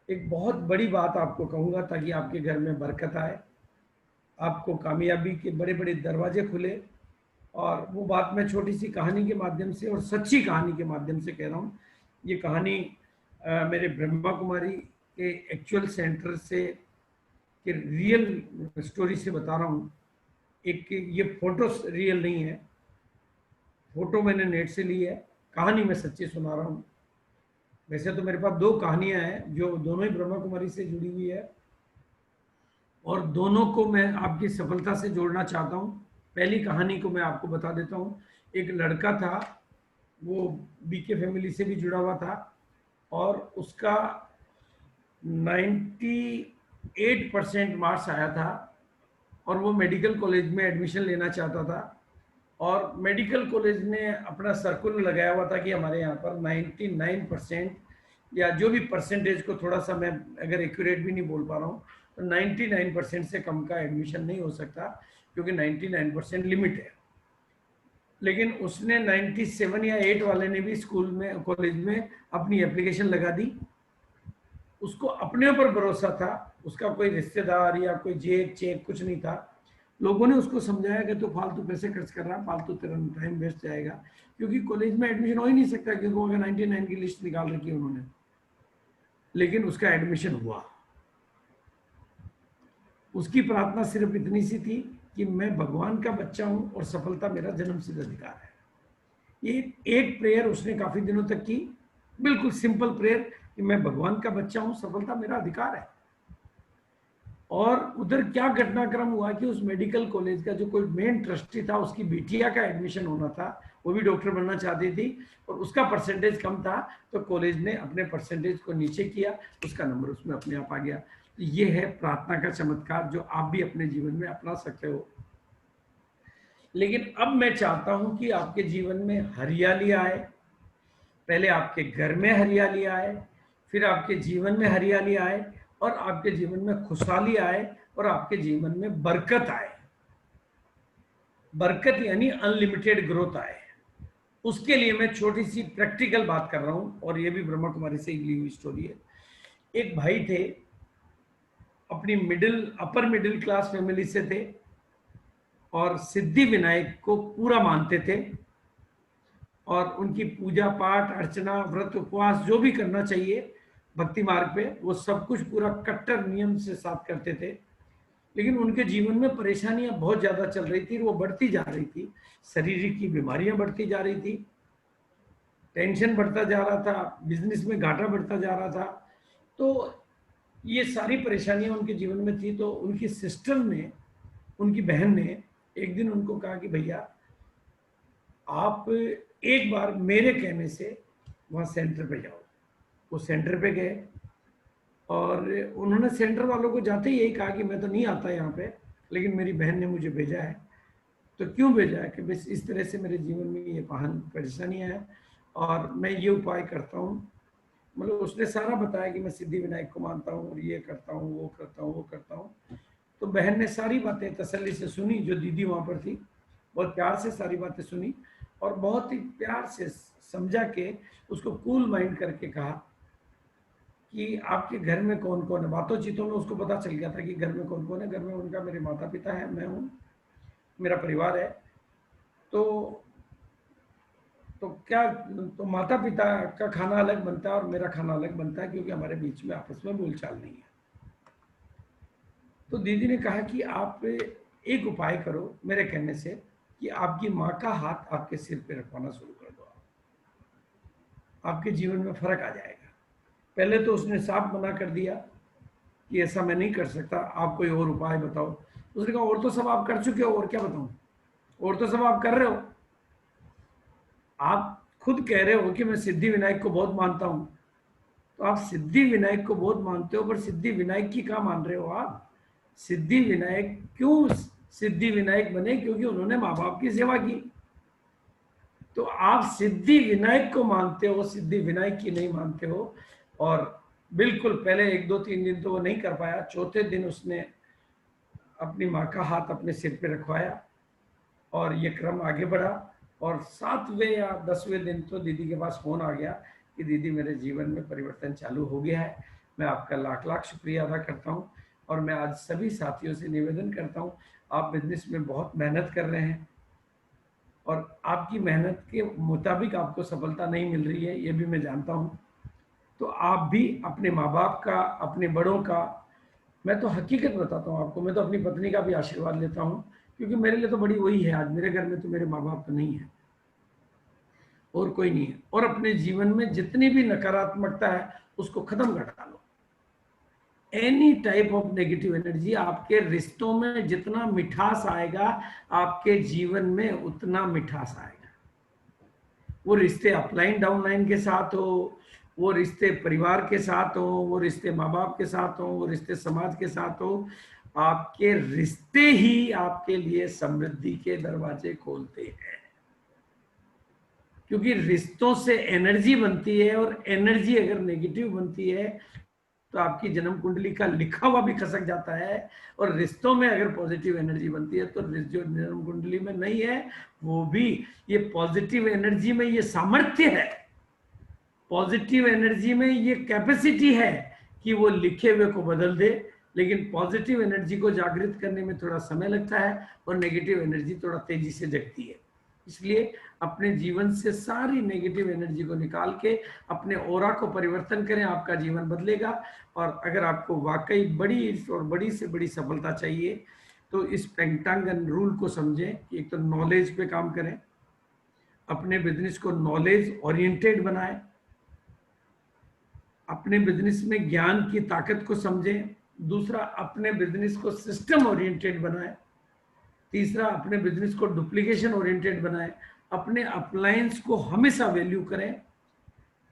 एक बहुत बड़ी बात आपको कहूंगा, ताकि आपके घर में बरकत आए, आपको कामयाबी के बड़े बड़े दरवाजे खुले। और वो बात मैं छोटी सी कहानी के माध्यम से, और सच्ची कहानी के माध्यम से कह रहा हूँ। ये कहानी मेरे ब्रह्मा कुमारी के एक्चुअल सेंटर से के रियल स्टोरी से बता रहा हूँ। एक, ये फोटो रियल नहीं है, फोटो मैंने नेट से ली है, कहानी मैं सच्ची सुना रहा हूँ। वैसे तो मेरे पास 2 कहानियां हैं जो दोनों ही ब्रह्मा कुमारी से जुड़ी हुई है, और दोनों को मैं आपकी सफलता से जोड़ना चाहता हूँ। पहली कहानी को मैं आपको बता देता हूँ। एक लड़का था, वो बीके फैमिली से भी जुड़ा हुआ था, और उसका 98% मार्क्स आया था, और वो मेडिकल कॉलेज में एडमिशन लेना चाहता था। और मेडिकल कॉलेज ने अपना सर्कुलर लगाया हुआ था कि हमारे यहाँ पर 99%, या जो भी परसेंटेज को थोड़ा सा मैं अगर एक्यूरेट भी नहीं बोल पा रहा हूँ, तो 99% से कम का एडमिशन नहीं हो सकता, क्योंकि 99% लिमिट है। लेकिन उसने 97 या 8 वाले ने भी स्कूल में, कॉलेज में अपनी एप्लीकेशन लगा दी। उसको अपने ऊपर भरोसा था, उसका कोई रिश्तेदार या कोई जेक चेक कुछ नहीं था। लोगों ने उसको समझाया कि तो फालतू पैसे खर्च कर रहा है, फालतू तेरा टाइम वेस्ट जाएगा, क्योंकि कॉलेज में एडमिशन हो ही नहीं सकता, क्योंकि अगर 99 की लिस्ट निकाल रखी है उन्होंने। लेकिन उसका एडमिशन हुआ। उसकी प्रार्थना सिर्फ इतनी सी थी कि मैं भगवान का बच्चा हूं, और सफलता मेरा जन्मसिद्ध अधिकार है। ये एक प्रेयर उसने काफी दिनों तक की, बिल्कुल सिंपल प्रेयर कि मैं भगवान का बच्चा हूं, सफलता मेरा अधिकार है। और उधर क्या घटनाक्रम हुआ कि उस मेडिकल कॉलेज का जो कोई मेन ट्रस्टी था, उसकी बिटिया का एडमिशन होना था, वो भी डॉक्टर बनना चाहती थी, और उसका परसेंटेज कम था, तो कॉलेज ने अपने परसेंटेज को नीचे किया, उसका नंबर उसमें अपने आप आ गया। तो ये है प्रार्थना का चमत्कार, जो आप भी अपने जीवन में अपना सकते हो। लेकिन अब मैं चाहता हूं कि आपके जीवन में हरियाली आए। पहले आपके घर में हरियाली आए, फिर आपके जीवन में हरियाली आए, और आपके जीवन में खुशहाली आए, और आपके जीवन में बरकत आए। बरकत यानी अनलिमिटेड ग्रोथ आए। उसके लिए मैं छोटी सी प्रैक्टिकल बात कर रहा हूं, और ये भी ब्रह्मा कुमारी से ली हुई स्टोरी है। एक भाई थे, अपनी अपर मिडिल क्लास फैमिली से थे, और सिद्धि विनायक को पूरा मानते थे, और उनकी पूजा पाठ अर्चना व्रत उपवास जो भी करना चाहिए भक्ति मार्ग पे, वो सब कुछ पूरा कट्टर नियम से साथ करते थे। लेकिन उनके जीवन में परेशानियां बहुत ज्यादा चल रही थी, वो बढ़ती जा रही थी। शारीरिक की बीमारियां बढ़ती जा रही थी, टेंशन बढ़ता जा रहा था, बिजनेस में घाटा बढ़ता जा रहा था। तो ये सारी परेशानियां उनके जीवन में थी। तो उनकी सिस्टर ने, उनकी बहन ने एक दिन उनको कहा कि भैया, आप एक बार मेरे कहने से वहाँ सेंटर पे जाओ। वो सेंटर पे गए और उन्होंने सेंटर वालों को जाते ही यही कहा कि मैं तो नहीं आता यहाँ पे, लेकिन मेरी बहन ने मुझे भेजा है। तो क्यों भेजा है कि बस इस तरह से मेरे जीवन में ये परेशानियाँ हैं और मैं ये उपाय करता हूँ। मतलब उसने सारा बताया कि मैं सिद्धि विनायक को मानता हूँ और ये करता हूँ, वो करता हूँ, वो करता हूँ। तो बहन ने सारी बातें तसल्ली से सुनी, जो दीदी वहाँ पर थी, बहुत प्यार से सारी बातें सुनी और बहुत ही प्यार से समझा के उसको कूल माइंड करके कहा कि आपके घर में कौन कौन है। बातों चीतों में उसको पता चल गया था कि घर में कौन कौन है। घर में उनका मेरे माता पिता है, मैं हूँ, मेरा परिवार है। तो तो क्या, तो माता पिता का खाना अलग बनता है और मेरा खाना अलग बनता है, क्योंकि हमारे बीच में आपस में बोलचाल नहीं है। तो दीदी ने कहा कि आप एक उपाय करो मेरे कहने से, कि आपकी माँ का हाथ आपके सिर पे रखवाना शुरू कर दो, आपके जीवन में फर्क आ जाएगा। पहले तो उसने साफ मना कर दिया कि ऐसा मैं नहीं कर सकता, आप कोई और उपाय बताओ। उसने कहा और तो सब आप कर चुके हो, और क्या बताऊं, और तो सब आप कर रहे हो। आप खुद कह रहे हो कि मैं सिद्धि विनायक को बहुत मानता हूं, तो आप सिद्धि विनायक को बहुत मानते हो, पर सिद्धि विनायक की क्या मान रहे हो आप। सिद्धि विनायक क्यों सिद्धि विनायक बने, क्योंकि उन्होंने माँ बाप की सेवा की। तो आप सिद्धि विनायक को मानते हो, सिद्धि विनायक की नहीं मानते हो। और बिल्कुल पहले 1 2 3 दिन तो वो नहीं कर पाया। चौथे दिन उसने अपनी माँ का हाथ अपने सिर पे रखवाया और ये क्रम आगे बढ़ा। और 7वें या 10वें दिन तो दीदी के पास फोन आ गया कि दीदी मेरे जीवन में परिवर्तन चालू हो गया है। मैं आपका लाख लाख शुक्रिया अदा करता हूँ। और मैं आज सभी साथियों से निवेदन करता हूँ, आप बिजनेस में बहुत मेहनत कर रहे हैं और आपकी मेहनत के मुताबिक आपको सफलता नहीं मिल रही है, ये भी मैं जानता हूँ। तो आप भी अपने माँ बाप का, अपने बड़ों का, मैं तो हकीकत बताता हूँ आपको, मैं तो अपनी पत्नी का भी आशीर्वाद लेता हूँ, क्योंकि मेरे लिए तो बड़ी वही है। आज मेरे घर में तो मेरे माँ बाप तो नहीं है और कोई नहीं है। और अपने जीवन में जितनी भी नकारात्मकता है उसको खत्म कर डालो। Any type of negative energy, आपके रिश्तों में जितना मिठास आएगा, आपके जीवन में उतना मिठास आएगा। वो रिश्ते अपलाइन डाउनलाइन के साथ हो, वो रिश्ते परिवार के साथ हो, वो रिश्ते माँ बाप के साथ हो, वो रिश्ते समाज के साथ हो, आपके रिश्ते ही आपके लिए समृद्धि के दरवाजे खोलते हैं। क्योंकि रिश्तों से एनर्जी बनती है और एनर्जी अगर नेगेटिव बनती है तो आपकी जन्म कुंडली का लिखा हुआ भी खसक जाता है। और रिश्तों में अगर पॉजिटिव एनर्जी बनती है तो जो जन्म कुंडली में नहीं है वो भी, ये पॉजिटिव एनर्जी में ये सामर्थ्य है, पॉजिटिव एनर्जी में ये कैपेसिटी है कि वो लिखे हुए को बदल दे। लेकिन पॉजिटिव एनर्जी को जागृत करने में थोड़ा समय लगता है और नेगेटिव एनर्जी थोड़ा तेजी से जगती है। इसलिए अपने जीवन से सारी नेगेटिव एनर्जी को निकाल के अपने ओरा को परिवर्तन करें, आपका जीवन बदलेगा। और अगर आपको वाकई बड़ी और बड़ी से बड़ी सफलता चाहिए तो इस पेंटांगन रूल को समझें कि एक तो नॉलेज पे काम करें, अपने बिजनेस को नॉलेज ओरिएंटेड बनाएं, अपने बिजनेस में ज्ञान की ताकत को समझें। दूसरा, अपने बिजनेस को सिस्टम ओरिएंटेड बनाएं। तीसरा, अपने बिजनेस को डुप्लीकेशन ओरिएंटेड बनाएं। अपने अपलायंस को हमेशा वैल्यू करें।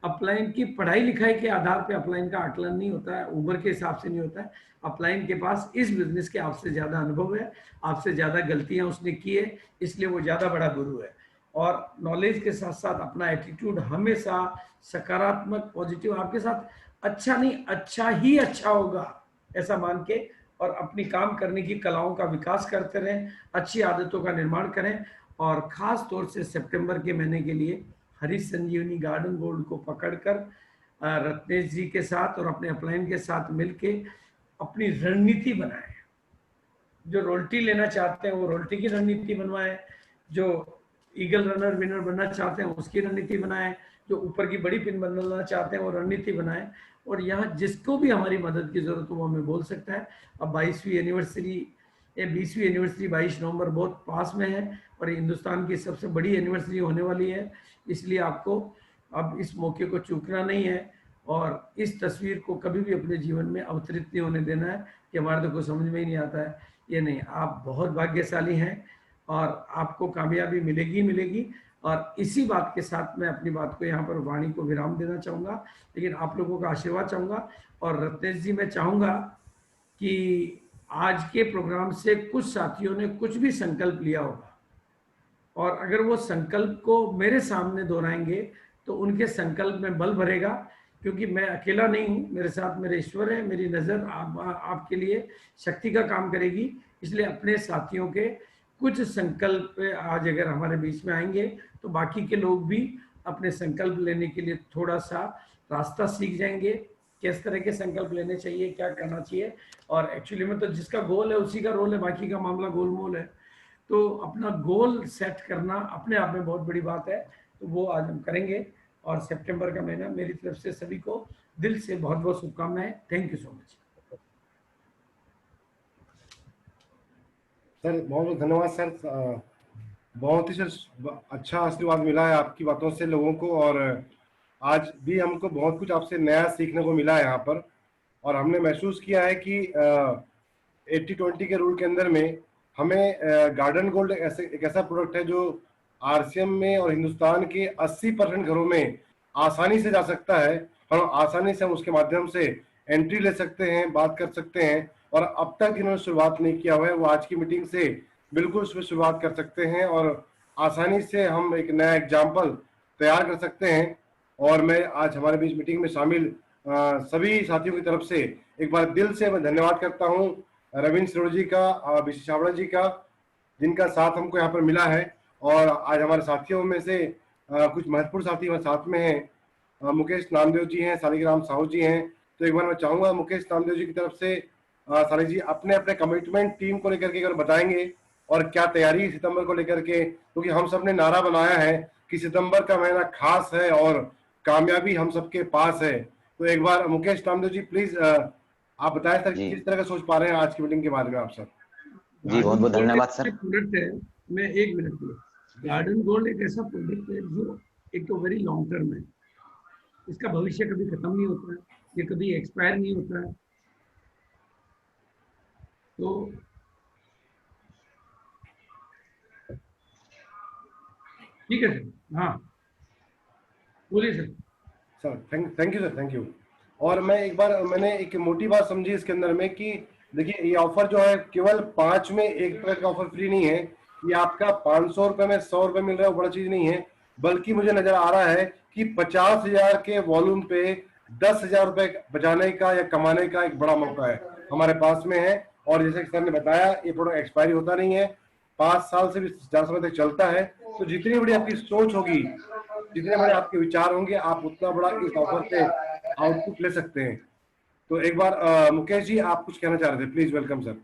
अपलाइन की पढ़ाई लिखाई के आधार पे अपलाइन का आकलन नहीं होता है, उम्र के हिसाब से नहीं होता है। अपलाइन के पास इस बिजनेस के आपसे ज्यादा अनुभव है, आपसे ज्यादा गलतियां उसने की है, इसलिए वो ज्यादा बड़ा गुरु है। और नॉलेज के साथ साथ अपना एटीट्यूड हमेशा सकारात्मक पॉजिटिव, आपके साथ अच्छा नहीं अच्छा ही अच्छा होगा ऐसा मान के, और अपनी काम करने की कलाओं का विकास करते रहें, अच्छी आदतों का निर्माण करें। और खास तौर से सितंबर के महीने के लिए हरी संजीवनी गार्डन गोल्ड को पकड़कर रत्नेश जी के साथ और अपने अपलाइन के साथ मिलके अपनी रणनीति बनाएं। जो रोल्टी लेना चाहते हैं वो रोल्टी की रणनीति बनवाएं, जो ईगल रनर विनर बनना चाहते हैं उसकी रणनीति बनाएं, जो ऊपर की बड़ी पिन बनना चाहते हैं वो रणनीति बनाएं। और यहाँ जिसको भी हमारी मदद की जरूरत हो वो हमें बोल सकता है। अब 22वीं एनिवर्सरी, 20वीं एनिवर्सरी 22 नवंबर बहुत पास में है और हिंदुस्तान की सबसे बड़ी एनिवर्सरी होने वाली है। इसलिए आपको अब इस मौके को चूकना नहीं है और इस तस्वीर को कभी भी अपने जीवन में अवतरित नहीं होने देना है कि हमारे तो को समझ में ही नहीं आता है। ये नहीं, आप बहुत भाग्यशाली हैं और आपको कामयाबी मिलेगी मिलेगी। और इसी बात के साथ मैं अपनी बात को यहाँ पर वाणी को विराम देना चाहूँगा, लेकिन आप लोगों का आशीर्वाद चाहूँगा। और रत्नेश जी, मैं चाहूँगा कि आज के प्रोग्राम से कुछ साथियों ने कुछ भी संकल्प लिया होगा, और अगर वो संकल्प को मेरे सामने दोहराएंगे तो उनके संकल्प में बल भरेगा, क्योंकि मैं अकेला नहीं हूँ, मेरे साथ मेरे ईश्वर है। मेरी नज़र आपके लिए शक्ति का काम करेगी। इसलिए अपने साथियों के कुछ संकल्प आज अगर हमारे बीच में आएंगे तो बाकी के लोग भी अपने संकल्प लेने के लिए थोड़ा सा रास्ता सीख जाएंगे, किस तरह के संकल्प लेने चाहिए, क्या करना चाहिए। और एक्चुअली में तो जिसका गोल है उसी का रोल है, बाकी का मामला गोलमोल है। तो अपना गोल सेट करना अपने आप में बहुत बड़ी बात है, तो वो आज हम करेंगे। और सितंबर का महीना मेरी तरफ से सभी को दिल से बहुत बहुत शुभकामनाएं। Thank you so much sir. बहुत बहुत धन्यवाद सर। बहुत ही सर अच्छा आशीर्वाद मिला है आपकी बातों से लोगों को, और आज भी हमको बहुत कुछ आपसे नया सीखने को मिला है यहाँ पर। और हमने महसूस किया है कि 80-20 के रूल के अंदर में हमें गार्डन गोल्ड एक ऐसा प्रोडक्ट है जो आरसीएम में और हिंदुस्तान के 80% घरों में आसानी से जा सकता है। हम आसानी से हम उसके माध्यम से एंट्री ले सकते हैं, बात कर सकते हैं। और अब तक इन्होंने शुरुआत नहीं किया हुआ है, वो आज की मीटिंग से बिल्कुल उसमें शुरुआत कर सकते हैं और आसानी से हम एक नया एग्जाम्पल तैयार कर सकते हैं। और मैं आज हमारे बीच मीटिंग में शामिल सभी साथियों की तरफ से एक बार दिल से मैं धन्यवाद करता हूं रविंद्र सिरोड़ जी का, बीसी छाबड़ा जी का, जिनका साथ हमको यहाँ पर मिला है। और आज हमारे साथियों में से कुछ महत्वपूर्ण साथी हमारे साथ में हैं। मुकेश नामदेव जी हैं, सालिग्राम साहू जी हैं। तो एक बार मैं चाहूंगा मुकेश नामदेव जी की तरफ से साली जी अपने अपने कमिटमेंट टीम को लेकर के अगर बताएंगे और क्या तैयारी सितंबर को लेकर के, क्योंकि हम सब ने नारा बनाया है कि सितंबर का महीना खास है और कामयाबी हम सबके पास है। तो एक बार मुकेश नामदेव जी प्लीज आप बताएं सर किस तरह का सोच पा रहे हैं आज की मीटिंग के बारे में आप सर। जी बहुत बहुत धन्यवाद सर। प्रोडक्ट है, मैं एक मिनट के लिए, गार्डन गोल्ड एक ऐसा प्रोडक्ट है जो एक तो वेरी लॉन्ग टर्म है, इसका भविष्य कभी खत्म नहीं होता है, ये कभी एक्सपायर नहीं होता है। तो ठीक है सर। हाँ बोलिए sir. Sir thank you sir, thank you. और मैं एक बार मैंने एक मोटी बात समझी इसके अंदर में कि देखिए ये ऑफर जो है केवल 5 में एक तरह का ऑफर फ्री नहीं है। ये आपका 500 रुपए में 100 रुपए मिल रहा है, वो बड़ा चीज नहीं है, बल्कि मुझे नजर आ रहा है कि 50,000 के वॉल्यूम पे 10,000 रुपए बचाने का या कमाने का एक बड़ा मौका है हमारे पास में है। और जैसे सर ने बताया ये प्रोडक्ट एक्सपायरी होता नहीं है, 5 साल से भी ज्यादा समय तक चलता है। तो जितनी बड़ी आपकी सोच होगी, जितने बड़े आपके विचार होंगे, आप उतना बड़ा इस ऑफर से आउटपुट ले सकते हैं। तो एक बार मुकेश जी आप कुछ कहना चाह रहे थे, प्लीज वेलकम सर।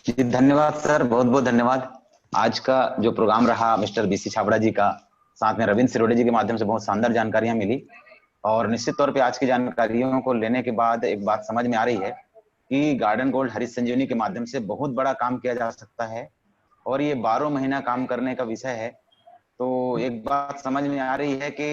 जी धन्यवाद सर, बहुत बहुत धन्यवाद। आज का जो प्रोग्राम रहा मिस्टर बीसी छाबड़ा जी का, साथ में रविंद्र सिरोड़े जी के माध्यम से बहुत शानदार जानकारियां मिली। और निश्चित तौर पे आज की जानकारियों को लेने के बाद एक बात समझ में आ रही है कि गार्डन गोल्ड हरीश संजीवनी के माध्यम से बहुत बड़ा काम किया जा सकता है और ये 12 महीना काम करने का विषय है। तो एक बात समझ में आ रही है कि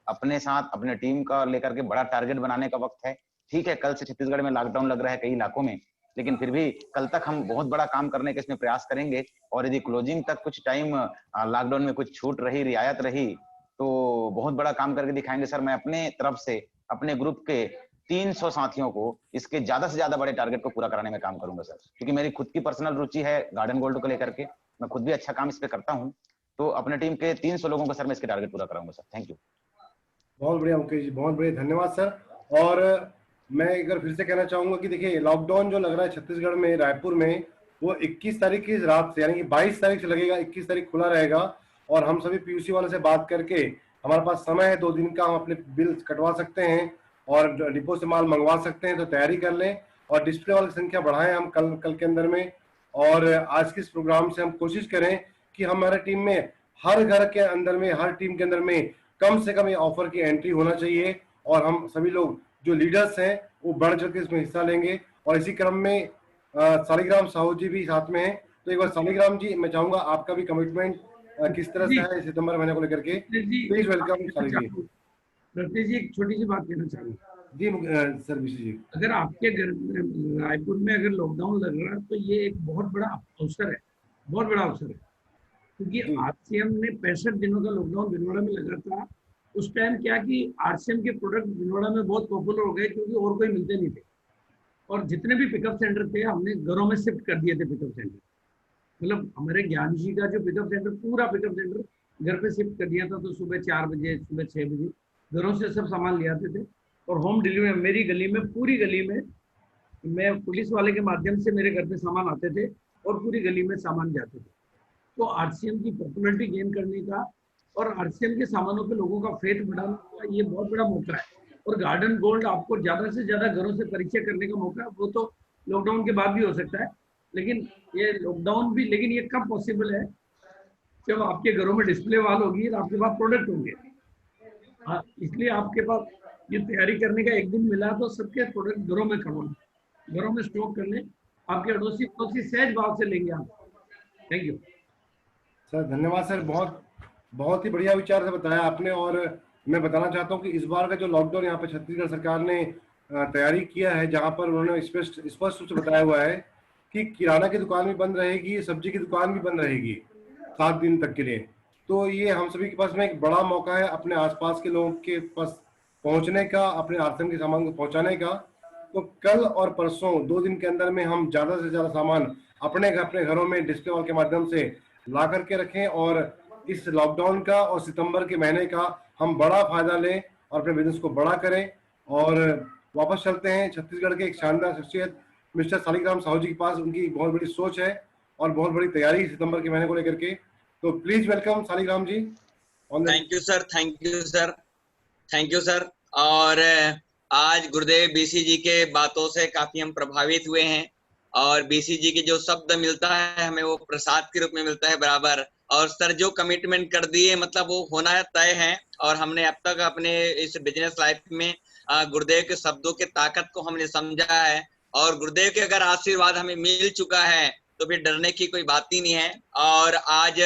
अपने साथ अपने टीम का लेकर के बड़ा टारगेट बनाने का वक्त है। ठीक है, कल से छत्तीसगढ़ में लॉकडाउन लग रहा है कई इलाकों में, लेकिन फिर भी कल तक हम बहुत बड़ा काम करने के इसमें प्रयास करेंगे। और यदि क्लोजिंग तक कुछ टाइम लॉकडाउन में कुछ छूट रही, रियायत रही, तो बहुत बड़ा काम करके दिखाएंगे सर। मैं अपने तरफ से अपने ग्रुप के 300 साथियों को इसके ज्यादा से ज्यादा बड़े टारगेट को पूरा कराने में काम करूंगा सर, क्योंकि मेरी खुद की पर्सनल रुचि है गार्डन गोल्ड को लेकर के, मैं खुद भी अच्छा काम इस पे करता हूँ। तो अपने टीम के 300 लोगों को सर मैं इसके टारगेट पूरा कराऊंगा सर। Thank you. बहुत बढ़िया मुकेश जी, बहुत बढ़िया, धन्यवाद सर। और मैं एक बार फिर से कहना चाहूंगा कि देखिए लॉकडाउन जो लग रहा है छत्तीसगढ़ में, रायपुर में, वो 21 तारीख की रात से यानी कि 22 तारीख से लगेगा, 21 तारीख खुला रहेगा। और हम सभी पीयूसी वाले से बात करके हमारे पास समय है 2 दिन का, हम अपने बिल कटवा सकते हैं और डिपो से माल मंगवा सकते हैं। तो तैयारी कर लें और डिस्प्ले वाली संख्या बढ़ाएं हम कल के अंदर में। और आज के इस प्रोग्राम से हम कोशिश करें कि हमारे टीम में हर घर के अंदर में, हर टीम के अंदर में कम से कम ये ऑफर की एंट्री होना चाहिए। और हम सभी लोग जो लीडर्स हैं वो बढ़ चढ़ के इसमें हिस्सा लेंगे। और इसी क्रम में सालिग्राम साहू जी भी साथ में हैं। तो एक बार सालिग्राम जी मैं चाहूंगा आपका भी कमिटमेंट किस तरह से है सितंबर महीने को लेकर के, प्लीज वेलकम साली जी। रत्नेश जी एक छोटी सी बात कहना चाहूंगा जी सर बीसी जी। अगर आपके घर रायपुर में अगर लॉकडाउन लग रहा है तो ये एक बहुत बड़ा अवसर है, बहुत बड़ा अवसर है, क्योंकि जी आरसीएम ने 65 दिनों का लॉकडाउन भिलवाड़ा में लगा था। उस टाइम क्या कि आरसीएम के प्रोडक्ट भिलवाड़ा में बहुत पॉपुलर हो गए, क्योंकि और कोई मिलते नहीं थे। और जितने भी पिकअप सेंटर थे हमने घरों में शिफ्ट कर दिए थे पिकअप सेंटर। मतलब हमारे ज्ञान जी का जो पिकअप सेंटर, पूरा पिकअप सेंटर घर पे शिफ्ट कर दिया था। तो सुबह 4 बजे, सुबह 6 बजे घरों से सब सामान ले आते थे, और होम डिलीवरी मेरी गली में, पूरी गली में, मैं पुलिस वाले के माध्यम से मेरे घर पे सामान आते थे और पूरी गली में सामान जाते थे। तो आरसीएम की पॉपुलैरिटी गेन करने का और आरसीएम के सामानों पे लोगों का फेथ बढ़ाने का ये बहुत बड़ा मौका है। और गार्डन गोल्ड आपको ज्यादा से ज्यादा घरों से परिचय करने का मौका है, वो तो लॉकडाउन के बाद भी हो सकता है, लेकिन ये लॉकडाउन भी, लेकिन ये कब पॉसिबल है, जब आपके घरों में डिस्प्ले वॉल होगी और आपके पास प्रोडक्ट होंगे। हाँ, इसलिए आपके पास ये तैयारी करने का एक दिन मिला, तो सबके प्रोडक्ट घरों में करवाएं, घरों में स्टॉक कर लें, आपके अड़ोसी पड़ोसी सहज भाव से लेंगे आप। थैंक यू सर, धन्यवाद सर। बहुत बहुत ही बढ़िया विचार से बताया आपने। और मैं बताना चाहता हूँ कि इस बार का जो लॉकडाउन यहाँ पे छत्तीसगढ़ सरकार ने तैयारी किया है, जहाँ पर उन्होंने स्पष्ट रूप से बताया हुआ है कि किराना की दुकान भी बंद रहेगी, सब्जी की दुकान भी बंद रहेगी 7 दिन तक के लिए। तो ये हम सभी के पास में एक बड़ा मौका है अपने आसपास के लोगों के पास पहुंचने का, अपने आरसीएम के सामान को पहुंचाने का। तो कल और परसों 2 दिन के अंदर में हम ज्यादा से ज्यादा सामान अपने घरों में डिस्प्ले वॉल के माध्यम से ला करके रखें, और इस लॉकडाउन का और सितंबर के महीने का हम बड़ा फायदा लें और अपने बिजनेस को बड़ा करें। और वापस चलते हैं छत्तीसगढ़ के एक शानदार शख्सियत मिस्टर शालिग्राम साहू जी के पास। उनकी बहुत बड़ी सोच है और बहुत बड़ी तैयारी सितंबर के महीने को लेकर के। तो please welcome Shaligram ji. Thank you sir, thank you sir, thank you sir. और आज गुरुदेव बीसी जी के बातों से काफी हम प्रभावित हुए हैं, और बीसी जी के जो शब्द मिलता है हमें वो प्रसाद के रूप में मिलता है बराबर। और सर जो कमिटमेंट कर दिए मतलब वो होना तय है। और हमने अब तक अपने इस बिजनेस लाइफ में गुरुदेव के शब्दों के ताकत को हमने समझा है, और गुरुदेव के अगर आशीर्वाद हमें मिल चुका है तो फिर डरने की कोई बात ही नहीं है। और आज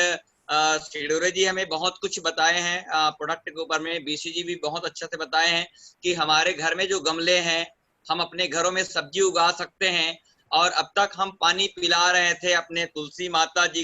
सिडोरे जी हमें बहुत कुछ बताए हैं प्रोडक्ट के ऊपर में, बीसी जी भी बहुत अच्छे से बताए हैं कि हमारे घर में जो गमले हैं हम अपने घरों में सब्जी उगा सकते हैं। और अब तक हम पानी पिला रहे थे अपने तुलसी माता जी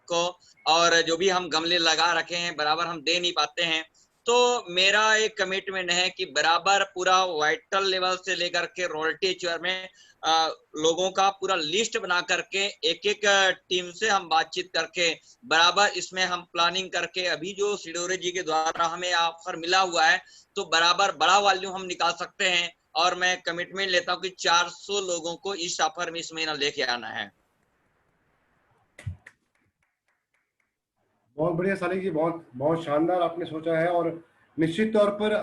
को, और जो भी हम गमले लगा रखे हैं बराबर हम दे नहीं पाते हैं। तो मेरा एक कमिटमेंट है कि बराबर पूरा वाइटल लेवल से लेकर के रॉयल्टी चेयर में लोगों का पूरा लिस्ट बना करके एक एक टीम से हम बातचीत करके बराबर इसमें हम प्लानिंग करके, अभी जो सिडोरे जी के द्वारा हमें ऑफर मिला हुआ है तो बराबर बड़ा वॉल्यूम हम निकाल सकते हैं। और मैं कमिटमेंट लेता हूं कि 400 लोगों को इस ऑफर में इस महीना लेके आना है। बहुत बढ़िया सालिक जी, बहुत बहुत शानदार आपने सोचा है। और निश्चित तौर पर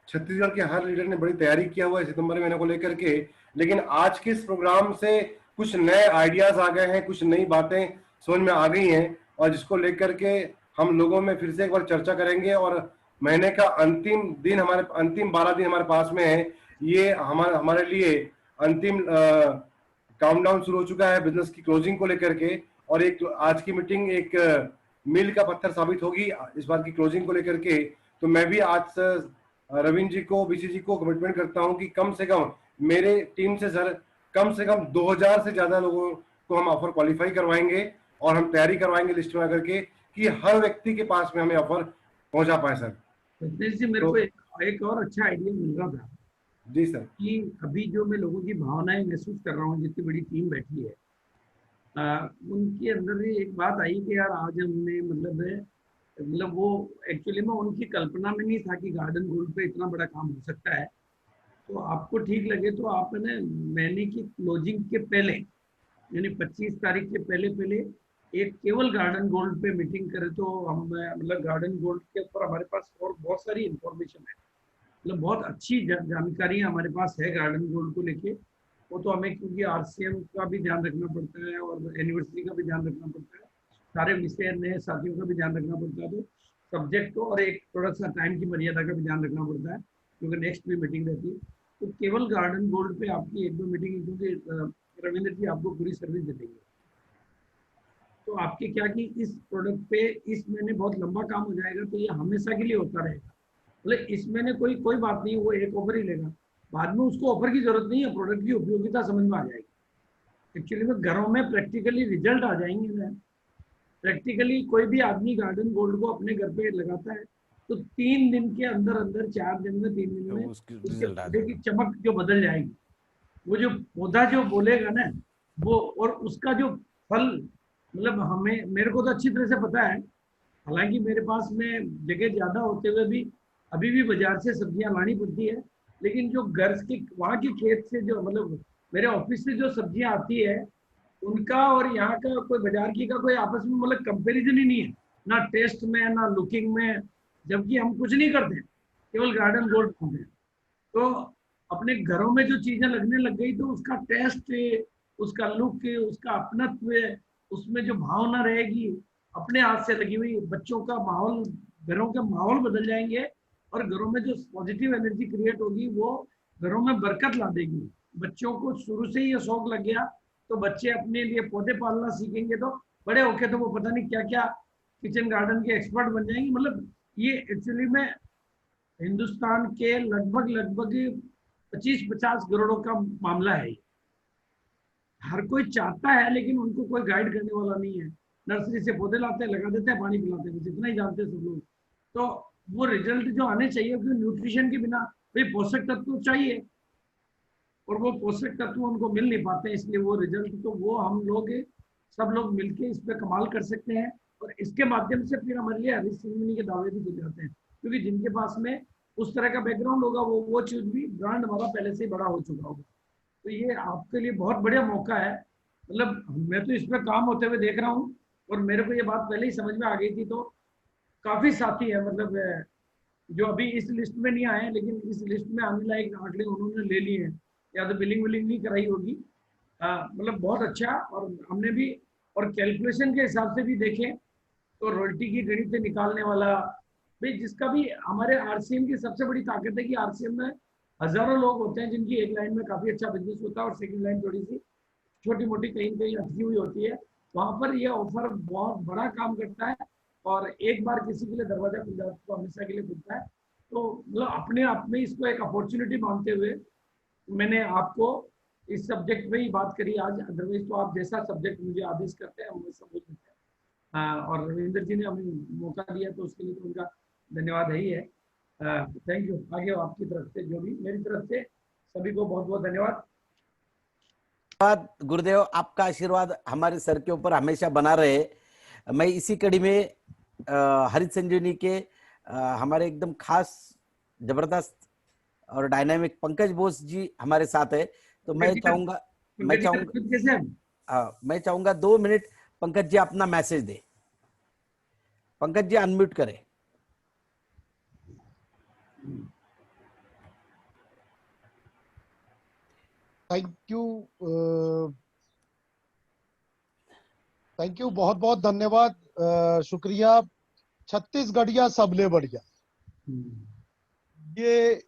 छत्तीसगढ़ के हर लीडर ने बड़ी तैयारी किया हुआ है सितंबर महीने को लेकर के। लेकिन आज के इस प्रोग्राम से कुछ नए आइडियाज आ गए हैं, कुछ नई बातें समझ में आ गई हैं, और जिसको लेकर के हम लोगों में फिर से एक बार चर्चा करेंगे। और महीने का अंतिम दिन, हमारे अंतिम 12 दिन हमारे पास में है। ये हमारे लिए अंतिम काउंटडाउन शुरू हो चुका है बिजनेस की क्लोजिंग को लेकर के। और एक आज की मीटिंग एक मील का पत्थर साबित होगी इस बात की क्लोजिंग को लेकर के। तो मैं भी आज रविंद्र जी को, बीसी जी को कमिटमेंट करता हूं कि कम से कम मेरे टीम से सर कम से कम 2000 से ज्यादा लोगों को हम ऑफर क्वालिफाई करवाएंगे, और हम तैयारी करवाएंगे लिस्ट में करके कि हर व्यक्ति के पास में हमें ऑफर पहुंचा पाए सर। रत्नेश जी, मेरे तो, को एक और अच्छा आइडिया मिल रहा था जी सर। कि अभी जो मैं लोगों की भावनाएं महसूस कर रहा हूँ, जितनी बड़ी टीम बैठी है, उनके अंदर ही एक बात आई कि यार आज हमने मतलब वो एक्चुअली में उनकी कल्पना में नहीं था कि गार्डन गोल्ड पे इतना बड़ा काम हो सकता है। तो आपको ठीक लगे तो आप ने महीने की क्लोजिंग के पहले, यानी 25 तारीख के पहले पहले एक केवल गार्डन गोल्ड पे मीटिंग करें, तो हम मतलब गार्डन गोल्ड के ऊपर हमारे पास और बहुत सारी इंफॉर्मेशन है, मतलब बहुत अच्छी जानकारी हमारे पास है गार्डन गोल्ड को लेके। वो तो हमें, क्योंकि आरसीएम का भी ध्यान रखना पड़ता है और एनिवर्सरी का भी ध्यान रखना पड़ता है, सारे विषय नए साथियों का भी ध्यान रखना पड़ता है, तो सब्जेक्ट को और एक थोड़ा सा टाइम की मर्यादा का भी ध्यान रखना पड़ता है, क्योंकि नेक्स्ट भी मीटिंग रहती है। तो केवल गार्डन गोल्ड पे आपकी 1-2 मीटिंग, क्योंकि रविंद्र जी आपको पूरी सर्विस दे देंगे। तो आपके क्या कि इस प्रोडक्ट पे इस महीने बहुत लंबा काम हो जाएगा, तो ये हमेशा के लिए होता रहेगा। मतलब इस महीने कोई बात नहीं, वो एक ऑफर ही लेगा, बाद में उसको ऑफर की जरूरत नहीं है, प्रोडक्ट की उपयोगिता समझ में आ जाएगी। एक्चुअली में घरों में प्रैक्टिकली रिजल्ट आ जाएंगे ना, प्रैक्टिकली कोई भी आदमी गार्डन गोल्ड को अपने घर पे लगाता है तो 3 दिन के अंदर अंदर, 4 दिन में, 3 दिन में उसकी उसके रिजल्ट आ पौधे की जाएगा। चमक जो बदल जाएगी। वो जो पौधा जो बोलेगा ना वो, और उसका जो फल, मतलब हमें, मेरे को तो अच्छी तरह से पता है, हालांकि मेरे पास में जगह ज्यादा होते हुए भी अभी भी बाजार से सब्जियां लानी पड़ती है, लेकिन जो घर के वहाँ के खेत से जो, मतलब मेरे ऑफिस से जो सब्जियां आती है उनका और यहाँ का कोई बाजार की का कोई आपस में मतलब कंपैरिजन ही नहीं है, ना टेस्ट में ना लुकिंग में, जबकि हम कुछ नहीं करते, केवल गार्डन गोल्ड खाते हैं। तो अपने घरों में जो चीजें लगने लग गई तो उसका टेस्ट, उसका लुक, उसका अपनत्व, उसमें जो भावना रहेगी अपने हाथ से लगी हुई, बच्चों का माहौल, घरों के माहौल बदल जाएंगे और घरों में जो पॉजिटिव एनर्जी क्रिएट होगी वो घरों में बरकत ला देगी। बच्चों को शुरू से ही ये शौक लग गया तो बच्चे अपने लिए पौधे पालना सीखेंगे तो बड़े होके तो वो पता नहीं क्या क्या किचन गार्डन के एक्सपर्ट बन जाएंगे। मतलब ये एक्चुअली में हिंदुस्तान के लगभग लगभग 25-50 करोड़ों का मामला है। हर कोई चाहता है लेकिन उनको कोई गाइड करने वाला नहीं है। नर्सरी से पौधे लाते हैं, लगा देते हैं, पानी पिलाते हैं, बस इतना ही जानते हैं सब लोग। तो वो रिजल्ट जो आने चाहिए क्योंकि न्यूट्रिशन के बिना भाई पोषक तत्व तो चाहिए और वो पोषक तत्व उनको मिल नहीं पाते हैं, इसलिए वो रिजल्ट तो वो हम लोग सब लोग मिलके इस पे कमाल कर सकते हैं। और इसके माध्यम से फिर हमारे लिए हरीश सिंह के दावे भी जुड़ जाते हैं क्योंकि जिनके पास में उस तरह का बैकग्राउंड होगा वो चीज भी, ब्रांड हमारा पहले से ही बड़ा हो चुका होगा। तो ये आपके लिए बहुत बढ़िया मौका है। मतलब मैं तो इस पे काम होते हुए देख रहा हूँ और मेरे को ये बात पहले ही समझ में आ गई थी। तो काफी साथी है, मतलब जो अभी इस लिस्ट में नहीं आए हैं लेकिन इस लिस्ट में आने लायक आंकड़े उन्होंने ले लिए हैं, या तो बिलिंग विलिंग नहीं कराई होगी। मतलब बहुत अच्छा। और हमने भी और कैलकुलेशन के हिसाब से भी देखें तो रॉयल्टी की गणित से निकालने वाला भाई, जिसका भी हमारे आरसीएम की सबसे बड़ी ताकत है कि आरसीएम में हजारों लोग होते हैं जिनकी एक लाइन में काफी अच्छा बिजनेस होता है और सेकंड लाइन थोड़ी सी छोटी मोटी कहीं कहीं अटकी हुई होती है। वहां पर यह ऑफर बहुत बड़ा काम करता है और एक बार किसी के लिए दरवाजा खुल जाता है तो हमेशा के लिए खुलता है। तो मतलब अपने आप में इसको एक अपॉर्चुनिटी मानते हुए मैंने आपको इस सब्जेक्ट में ही बात करी आज। अदरवाइज तो आप जैसा सब्जेक्ट मुझे आदेश करते हैं हम वैसा बोल देते हैं। और रविंदर जी ने हमें मौका दिया तो उसके लिए तो उनका धन्यवाद है ही है। Thank you. आगे आपकी तरफ से, जो भी मेरी तरफ से, सभी को बहुत बहुत धन्यवाद। गुरुदेव, आपका आशीर्वाद हमारे सर के ऊपर हमेशा बना रहे। मैं इसी कड़ी में हरित संजीवनी के हमारे एकदम खास जबरदस्त और डायनामिक पंकज बोस जी हमारे साथ है। तो मैं चाहूंगा मैं चाहूंगा 2 मिनट पंकज जी अपना मैसेज दे। पंकज जी अनम्यूट करें। थैंक यू, बहुत बहुत धन्यवाद, शुक्रिया। छत्तीसगढ़िया सबले बढ़िया, ये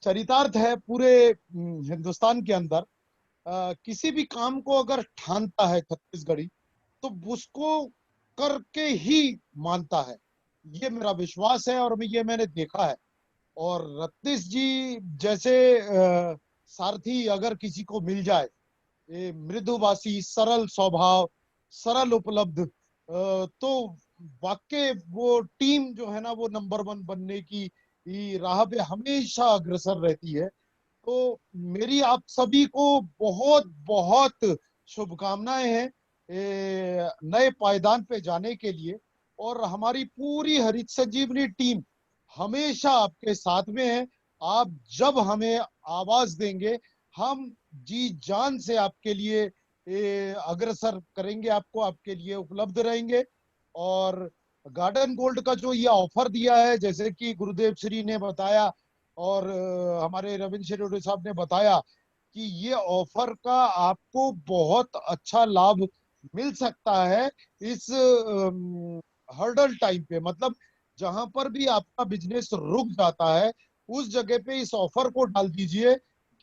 चरितार्थ है पूरे हिंदुस्तान के अंदर। किसी भी काम को अगर ठानता है छत्तीसगढ़ी तो उसको करके ही मानता है, ये मेरा विश्वास है और ये मैंने देखा है। और रत्नीश जी जैसे सारथी अगर किसी को मिल जाए, मृदुभाषी, सरल स्वभाव, सरल उपलब्ध, तो वाकई वो टीम जो है ना वो नंबर 1 बनने की राह पे हमेशा अग्रसर रहती है। तो मेरी आप सभी को बहुत बहुत शुभकामनाएं हैं नए पायदान पे जाने के लिए। और हमारी पूरी हरित संजीवनी टीम हमेशा आपके साथ में है। आप जब हमें आवाज देंगे हम जी जान से आपके लिए अग्रसर करेंगे, आपके लिए उपलब्ध रहेंगे। और गार्डन गोल्ड का जो ये ऑफर दिया है, जैसे कि गुरुदेव श्री ने बताया और हमारे रविंद्र शेरोडे साहब ने बताया कि ये ऑफर का आपको बहुत अच्छा लाभ मिल सकता है इस हर्डल टाइम पे। मतलब जहां पर भी आपका बिजनेस रुक जाता है उस जगह पे इस ऑफर को डाल दीजिए,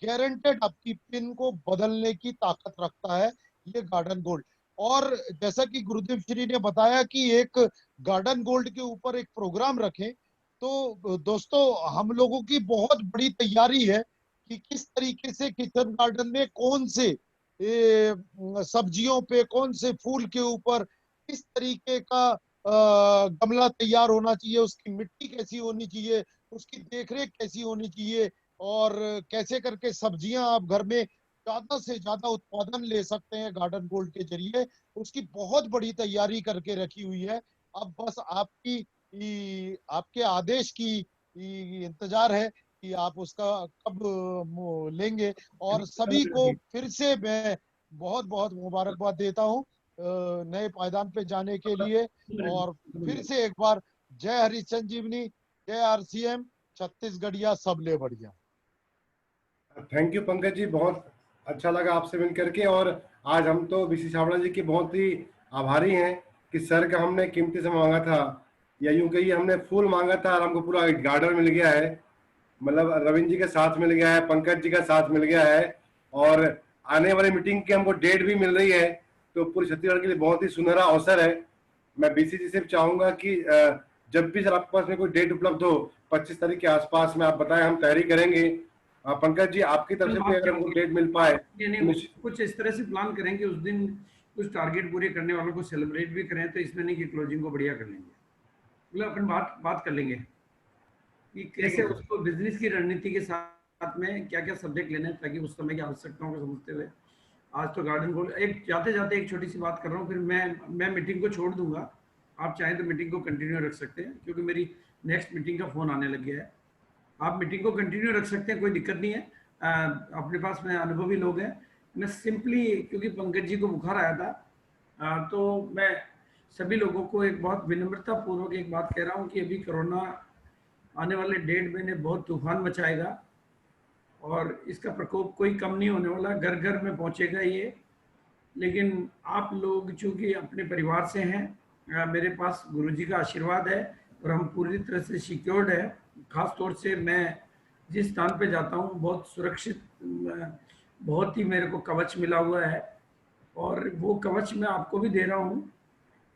गारंटेड आपकी पिन को बदलने की ताकत रखता है ये गार्डन गोल्ड। और जैसा कि गुरुदेव श्री ने बताया कि एक गार्डन गोल्ड के ऊपर एक प्रोग्राम रखें, तो दोस्तों हम लोगों की बहुत बड़ी तैयारी है कि किस तरीके से किचन गार्डन में कौन से सब्जियों पे, कौन से फूल के ऊपर किस तरीके का गमला तैयार होना चाहिए, उसकी मिट्टी कैसी होनी चाहिए, उसकी देखरेख कैसी होनी चाहिए, और कैसे करके सब्जियां आप घर में ज्यादा से ज्यादा उत्पादन ले सकते हैं गार्डन गोल्ड के जरिए, उसकी बहुत बड़ी तैयारी करके रखी हुई है। अब बस आपके आदेश की इंतजार है कि आप उसका कब लेंगे। और सभी को फिर से मैं बहुत बहुत मुबारकबाद देता हूँ नए पायदान पे जाने के लिए। और फिर से एक बार जय हरि संजीवनी, जय आरसीएम, छत्तीसगढ़िया सबले बढ़िया। थैंक यू पंकज जी, बहुत अच्छा लगा आपसे मिल करके। और आज हम तो बीसी छाबड़ा जी के बहुत ही आभारी हैं कि सर का हमने कीमती समय मांगा था, या यूं कहिए हमने फूल मांगा था और हमको पूरा गार्डन मिल गया है। मतलब रविंद्र जी का साथ मिल गया है, पंकज जी का साथ मिल गया है, और आने वाली मीटिंग की हमको डेट भी मिल रही है। तो पूरे छत्तीसगढ़ के लिए बहुत ही सुनहरा अवसर है। मैं बीसी जी से चाहूंगा कि जब भी सर आपके पास में कोई डेट उपलब्ध हो 25 तारीख के आसपास में आप बताएं, हम तैयारी करेंगे। पंकज जी आपकी तरफ से कोई अगर हमको डेट मिल पाए तो कुछ इस तरह से प्लान करेंगे, उस दिन कुछ टारगेट पूरे करने वालों को सेलिब्रेट भी करें, तो इसमें नहीं कि क्लोजिंग को बढ़िया कर लेंगे। मतलब अपन बात कर लेंगे कि कैसे उसको बिजनेस की रणनीति के साथ में क्या क्या सब्जेक्ट लेने हैं, ताकि उस समय की आवश्यकताओं को समझते हुए। आज तो गार्डन गोल्ड एक जाते जाते एक छोटी सी बात कर रहा हूँ, फिर मैं मीटिंग को छोड़ दूंगा। आप चाहें तो मीटिंग को कंटिन्यू रख सकते हैं, क्योंकि मेरी नेक्स्ट मीटिंग का फोन आने लग गया है। आप मीटिंग को कंटिन्यू रख सकते हैं, कोई दिक्कत नहीं है। अपने पास में अनुभवी लोग हैं। मैं सिंपली, क्योंकि पंकज जी को बुखार आया था, तो मैं सभी लोगों को एक बहुत विनम्रता पूर्वक एक बात कह रहा हूँ कि अभी कोरोना आने वाले 1.5 महीने बहुत तूफान मचाएगा, और इसका प्रकोप कोई कम नहीं होने वाला, घर घर में पहुंचेगा ये। लेकिन आप लोग चूंकि अपने परिवार से हैं, मेरे पास गुरुजी का आशीर्वाद है और हम पूरी तरह से सिक्योर्ड है। खास तौर से मैं जिस स्थान पे जाता हूँ बहुत सुरक्षित, बहुत ही मेरे को कवच मिला हुआ है, और वो कवच मैं आपको भी दे रहा हूँ।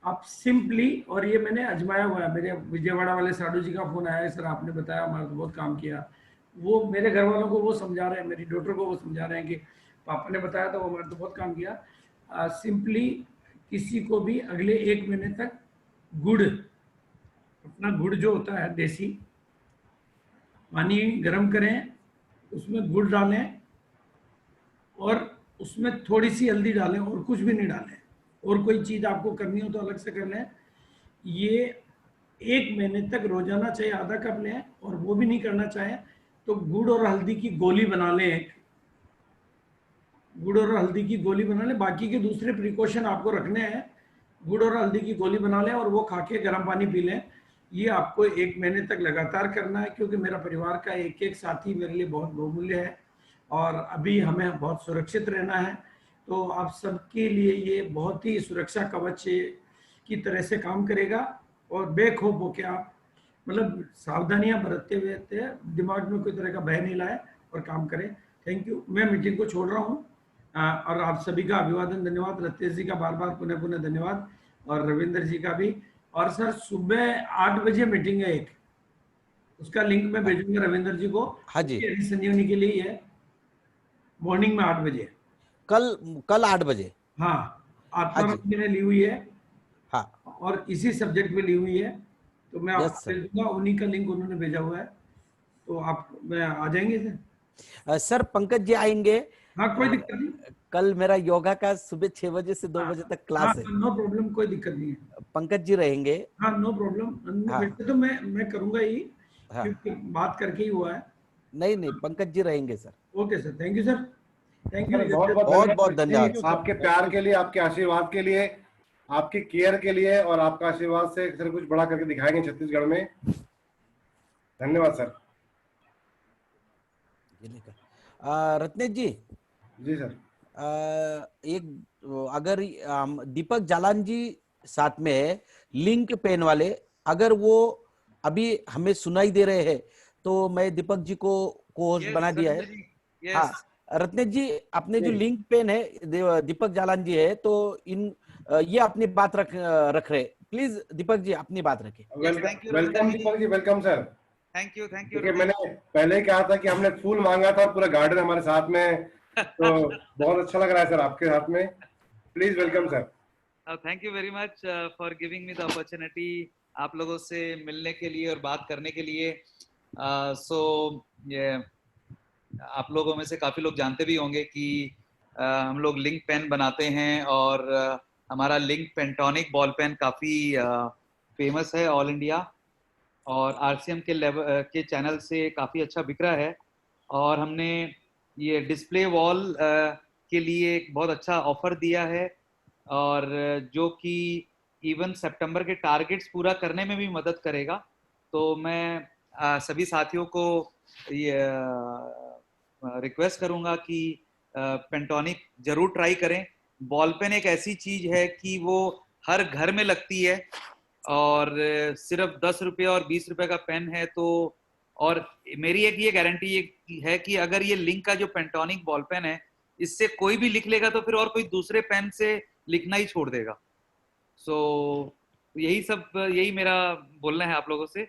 आप सिंपली, और ये मैंने आजमाया हुआ है, मेरे विजयवाड़ा वाले साधु जी का फोन आया है, सर आपने बताया, हमारा तो बहुत काम किया। वो मेरे घर वालों को वो समझा रहे हैं, मेरी डॉटर को वो समझा रहे हैं कि पापा ने बताया था, वो हमारे तो बहुत काम किया। सिंपली किसी को भी अगले 1 महीने तक गुड़, अपना गुड़ जो होता है देसी, पानी गर्म करें, उसमें गुड़ डालें और उसमें थोड़ी सी हल्दी डालें, और कुछ भी नहीं डालें। और कोई चीज़ आपको करनी हो तो अलग से कर लें। ये 1 महीने तक रोजाना चाहे आधा कप लें, और वो भी नहीं करना चाहें तो गुड़ और हल्दी की गोली बना लें। गुड़ और हल्दी की गोली बना लें, बाकी के दूसरे प्रिकॉशन आपको रखने हैं। गुड़ और हल्दी की गोली बना लें और वो खा के गर्म पानी पी लें। ये आपको 1 महीने तक लगातार करना है, क्योंकि मेरा परिवार का एक एक साथी मेरे लिए बहुत बहुमूल्य है, और अभी हमें बहुत सुरक्षित रहना है। तो आप सबके लिए ये बहुत ही सुरक्षा कवच की तरह से काम करेगा, और बेखौफ होकर आप मतलब सावधानियां बरतते हुए दिमाग में कोई तरह का भय नहीं लाए और काम करें। Thank you. मैं मीटिंग को छोड़ रहा हूँ, और आप सभी का अभिवादन, धन्यवाद। रत्तेश जी का बार बार पुनः पुनः धन्यवाद, और रविंद्र जी का भी। और सर सुबह 8 बजे मीटिंग है एक, उसका लिंक मैं भेजूंगा रविंद्र जी को। हाँ जी, संजीवनी के लिए है, मॉर्निंग में 8 बजे, कल 8 बजे। हाँ, आत्मा जी ने ली हुई है, हाँ, और इसी सब्जेक्ट में ली हुई है। तो मैं आपको सर। भेज दूंगा, उन्हीं का लिंक उन्होंने भेजा हुआ है। तो आप मैं आ जाएंगे सर? सर पंकज जी आएंगे। हाँ, कोई दिक्कत नहीं। कल मेरा योगा का सुबह 6 बजे से 2 बजे तक क्लास है। नो प्रॉब्लम, कोई दिक्कत नहीं है। पंकज जी रहेंगे। हाँ, नो प्रॉब्लम। वैसे तो मैं करूंगा ही, क्योंकि बात करके ही हुआ है। नहीं, पंकज जी रहेंगे sir. Okay sir, thank you sir, thank you. बहुत बहुत धन्यवाद आपके प्यार के लिए, आपके आशीर्वाद के लिए, आपकी केयर के लिए, और आपका आशीर्वाद से सर कुछ बड़ा करके दिखाएंगे छत्तीसगढ़ में। धन्यवाद सर। रत्नेश जी। जी सर। एक अगर दीपक जालान जी साथ में लिंक पेन वाले, अगर वो अभी हमें सुनाई दे रहे हैं तो मैं दीपक जी को होस्ट बना दिया है। हाँ रत्नेश जी, अपने जो लिंक पेन है दीपक जालान जी है, तो ये अपनी बात रख रहे। प्लीज दीपक जी अपनी बात रखें। Welcome Deepak ji, welcome sir. Thank you. क्योंकि मैंने पहले कहा था कि हमने फूल मांगा था, पूरा गार्डन हमारे साथ में, तो बहुत अच्छा लग रहा है सर आपके साथ में। Please welcome sir. Thank you very much for giving me the opportunity आप लोगों से मिलने के लिए और बात करने के लिए। सो ये आप लोगों में से काफ़ी लोग जानते भी होंगे कि हम लोग लिंक पेन बनाते हैं और हमारा लिंक पेंटोनिक बॉल पेन काफ़ी फेमस है ऑल इंडिया और आरसीएम के लेवल के चैनल से काफ़ी अच्छा बिक रहा है। और हमने ये डिस्प्ले वॉल के लिए एक बहुत अच्छा ऑफर दिया है और जो कि इवन सितंबर के टारगेट्स पूरा करने में भी मदद करेगा। तो मैं सभी साथियों को ये रिक्वेस्ट करूंगा कि पेंटोनिक जरूर ट्राई करें। बॉल पेन एक ऐसी चीज है कि वो हर घर में लगती है और सिर्फ 10 रुपये और 20 रुपये का पेन है। तो और मेरी एक ये गारंटी है कि अगर ये लिंक का जो पेंटोनिक बॉल पेन है इससे कोई भी लिख लेगा तो फिर और कोई दूसरे पेन से लिखना ही छोड़ देगा। सो यही मेरा बोलना है आप लोगों से।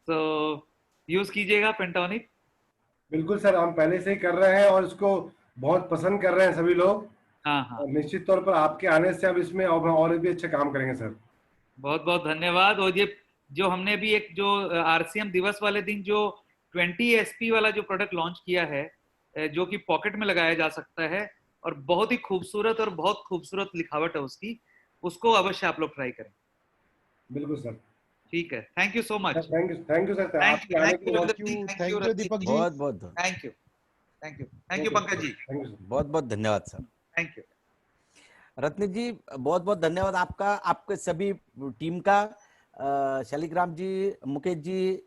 तो यूज कीजिएगा पेंटोनिक। बिल्कुल सर, हम पहले से ही कर रहे हैं और इसको बहुत पसंद कर रहे हैं सभी लोग। हाँ हाँ, और निश्चित तौर पर आपके आने से अब इसमें और भी अच्छा काम करेंगे सर। बहुत बहुत धन्यवाद। और ये जो हमने भी एक जो आरसीएम दिवस वाले दिन जो 20 SP वाला जो प्रोडक्ट लॉन्च किया है जो कि पॉकेट में लगाया जा सकता है और बहुत ही खूबसूरत और बहुत खूबसूरत लिखावट है उसकी, उसको अवश्य आप लोग ट्राई करें। बिल्कुल सर। ठीक है, thank you so much. Thank you sir, thank आपके यू, आने थैंक के यू लिए रविंदर बहुत जी, थैंक यू दीपक जी। बहुत बहुत thank you, thank you, thank you Pankaj ji, thank you sir. बहुत बहुत धन्यवाद sir. Thank you. Ratan ji बहुत बहुत धन्यवाद आपका, आपके सभी टीम का। शालिग्राम जी, मुकेश जी,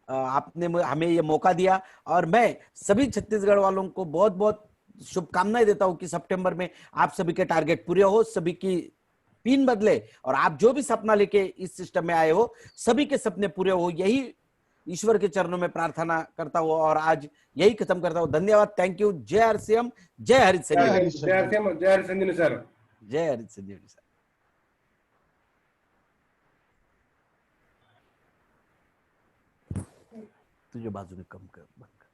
आपने हमें ये मौका दिया और मैं सभी छत्तीसगढ़ वालों को बहुत बहुत शुभकामनाएं देता हूं कि सितंबर में आप सभी के टारगेट पूरे हो, सभी की पिन बदले और आप जो भी सपना लेके इस सिस्टम में आए हो सभी के सपने पूरे हो, यही ईश्वर के चरणों में प्रार्थना करता हूं और आज यही खत्म करता हूं। धन्यवाद, थैंक यू। जय आरसीएम, जय हरित संजीवनी। जय हरि संजीवनी सर। जय हरित संजीवनी सर। तुझे बाजूने कम कर, बंद कर।